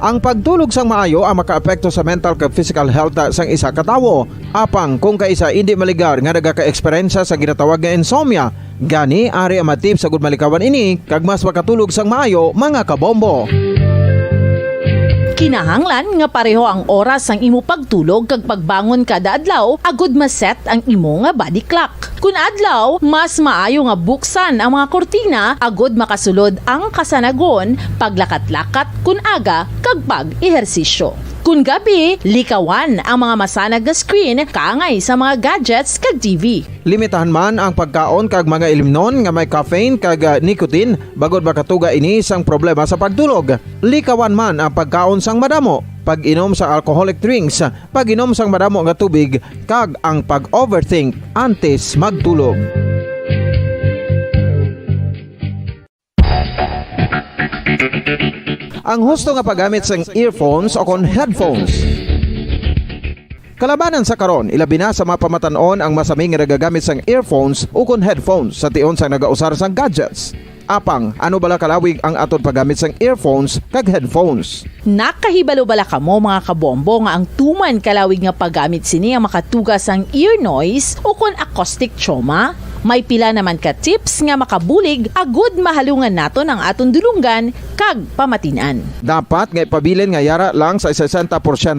Ang pagtulog sang maayo ang makaapekto sa mental kag physical health sang isa ka tawo. Apang kung kaisa hindi maligar nga nagaka-eksperyensya sa ginatawag nga insomnia, gani ari ang matip sa gud malikawan ini kag mas makatulog sang maayo mga kabombo. Kinahanglan nga pareho ang oras ang imo pagtulog kag pagbangon kada adlaw agud maset ang imo nga body clock. Kun adlaw, mas maayo nga buksan ang mga kortina agud makasulod ang kasanagon, paglakat-lakat kun aga kag pag-ehersisyo. Kun gabi, likawan ang mga masanag nga screen kaangay sa mga gadgets kag TV. Limitahan man ang pagkaon kag mga ilimnon nga may caffeine kag nicotine bagod makatuga ini sang problema sa pagtulog. Likawan man ang pagkaon sang madamo, pag-inom sa alcoholic drinks, pag-inom sang madamo nga tubig kag ang pag-overthink antes magtulog. Ang husto nga paggamit sang earphones o kon headphones. Kalabanan sa karon, ilabi na sa mga pamatanon ang masaming nga nagagamit sang earphones o kon headphones sa tion sang nagausar sang gadgets. Apang, ano bala kalawig ang aton paggamit sang earphones kag headphones? Nakahibalo bala kamo mga kabombo nga ang tuman kalawig nga paggamit sini ang makatugas ang ear noise o kon acoustic trauma? May pila naman ka tips nga makabulig agud mahalungan naton ang aton dulunggan kag pamatinan. Dapat nga ipabilin nga yara lang sa 60%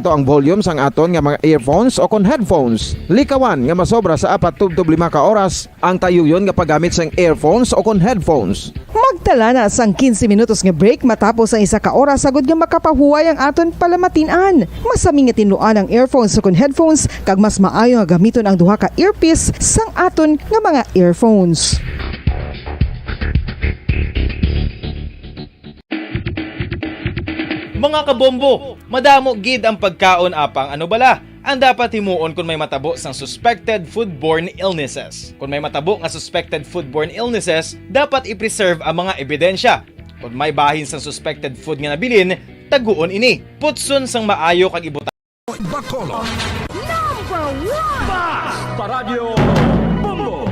ang volume sang aton nga mga earphones o kon headphones. Likawan nga masobra sa 4-5 ka oras ang tayuyon nga paggamit sang earphones o kon headphones. Magtala na sang 15 minutos nga break matapos ang 1 ka oras agud nga makapahuway ang aton palamatinan. Masami nga tinluan ang earphones o kon headphones kag mas maayo nga gamiton ang duha ka earpiece sang aton nga mga earphones. Mga kabombo, madamo gid ang pagkaon apang ano bala ang dapat himuon kung may matabo sang suspected foodborne illnesses. Kung may matabo nga suspected foodborne illnesses, dapat i-preserve ang mga ebidensya. Kung may bahin sang suspected food nga nabilin, taguon ini. Putson sang maayo kag ibutan. Bacolod. Number 1 Basta Radio Bombo.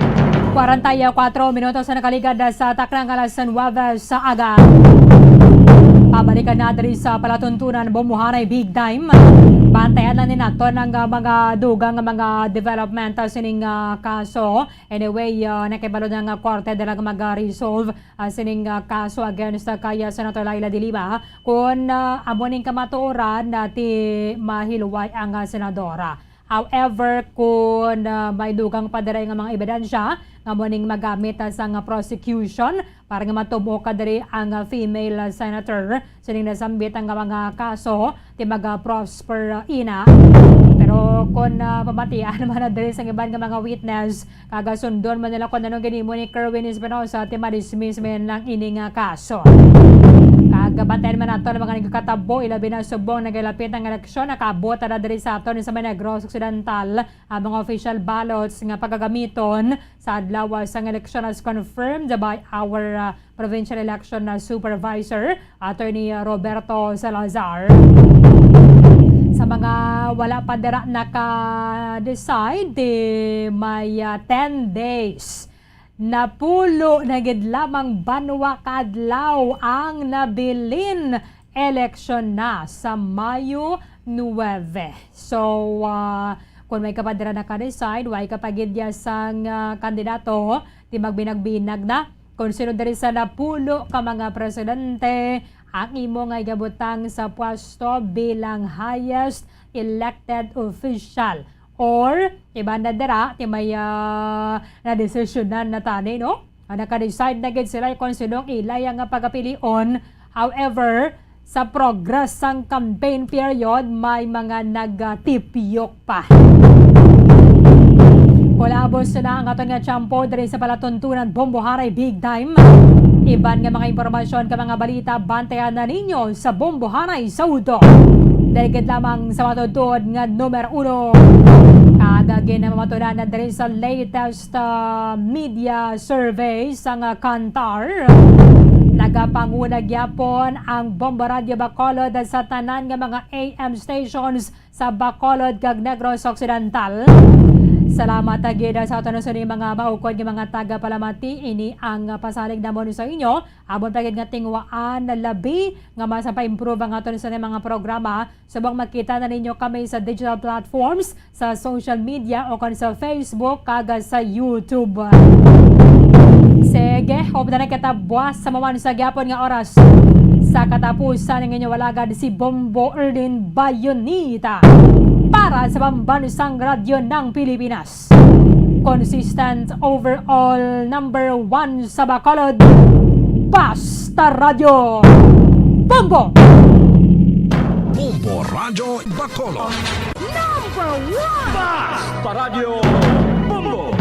44 minutos na nakaligad sa taknang alas 9 sa aga. Pabalikan natin sa palatuntunan bumuhanay big time. Bantayan lang din nato ng mga dugang mga development sining kaso. Anyway, nakibalo ng korte dala mag-resolve sining kaso against kaya Senator Laila de Lima kung amoning kamatuoran na ti mahilway ang senadora. However, kung may dugang padaray ng mga ebidensya, nga muning magamit sa prosecution para nga matubo kadiri ang female senator sining nasambit ang mga kaso ti mag-prosper ina. Pero kung pamatian man na diri sa iban nga mga witness, kagasundon man nila kung anong ginimo ni Kerwin Espinosa ti ma-dismiss men lang ining kaso. Kagabantayan man nato ng mga nagkatabo, ilabi na subong nagalapit ang eleksyon, nakabota na diri sa aton sa Negros Occidental ang mga official ballots nga pagagamiton sa adlaw sa eleksyon as confirmed by our provincial election supervisor, Attorney Roberto Salazar. Sa mga wala pa dira naka-decide, may 10 days napulo na gid lamang banwa kadlaw ang nabilin eleksyon na sa Mayo 9. So, kung may kapadira naka-decide, way kapagidya sang kandidato, di magbinag-binag na kung sino diri sa napulo ka mga presidente ang imo nga igabutang sa pwesto bilang highest elected official. Or, ibanda dira, ti may na-desisyonan na tani, no? Naka-decide na gid sila kung sinong ilay ang pagapilion. However, sa progress sang campaign period, may mga nagtipiyok pa. Kulabos na ang aton nga tiyampo diri sa palatuntunan Bomboharay Big Time. Iban nga mga impormasyon ka mga balita, bantayan na ninyo sa Bomboharay Saudo. Daligid lamang sa matutod nga numero 1. Kagagin na mamatunan na diri sa latest media survey sa Kantar. Nagapangunag yapon ang Bombo Radio Bacolod sa tanan nga mga AM stations sa Bacolod kag Negros Occidental. Salamat agad sa aton sa mga maukod nga mga taga-palamati. Ini ang pasalig namon sa inyo. Abot pagid nga tingwaan na labi nga mas pa-improve ang aton sa mga programa. Subong makita na ninyo kami sa digital platforms, sa social media o kan sa Facebook kag sa YouTube. Sige, hope na kita buwas sa maman sa gyapon nga oras Sa katapusan ng inyong walagad si Bombo Erlin Bayonita para sa Pambansang Radyo ng Pilipinas. Consistent overall number 1 sa Bacolod, Basta Radio Bombo! Bombo Radio Bacolod. Number 1! Basta Radio Bombo!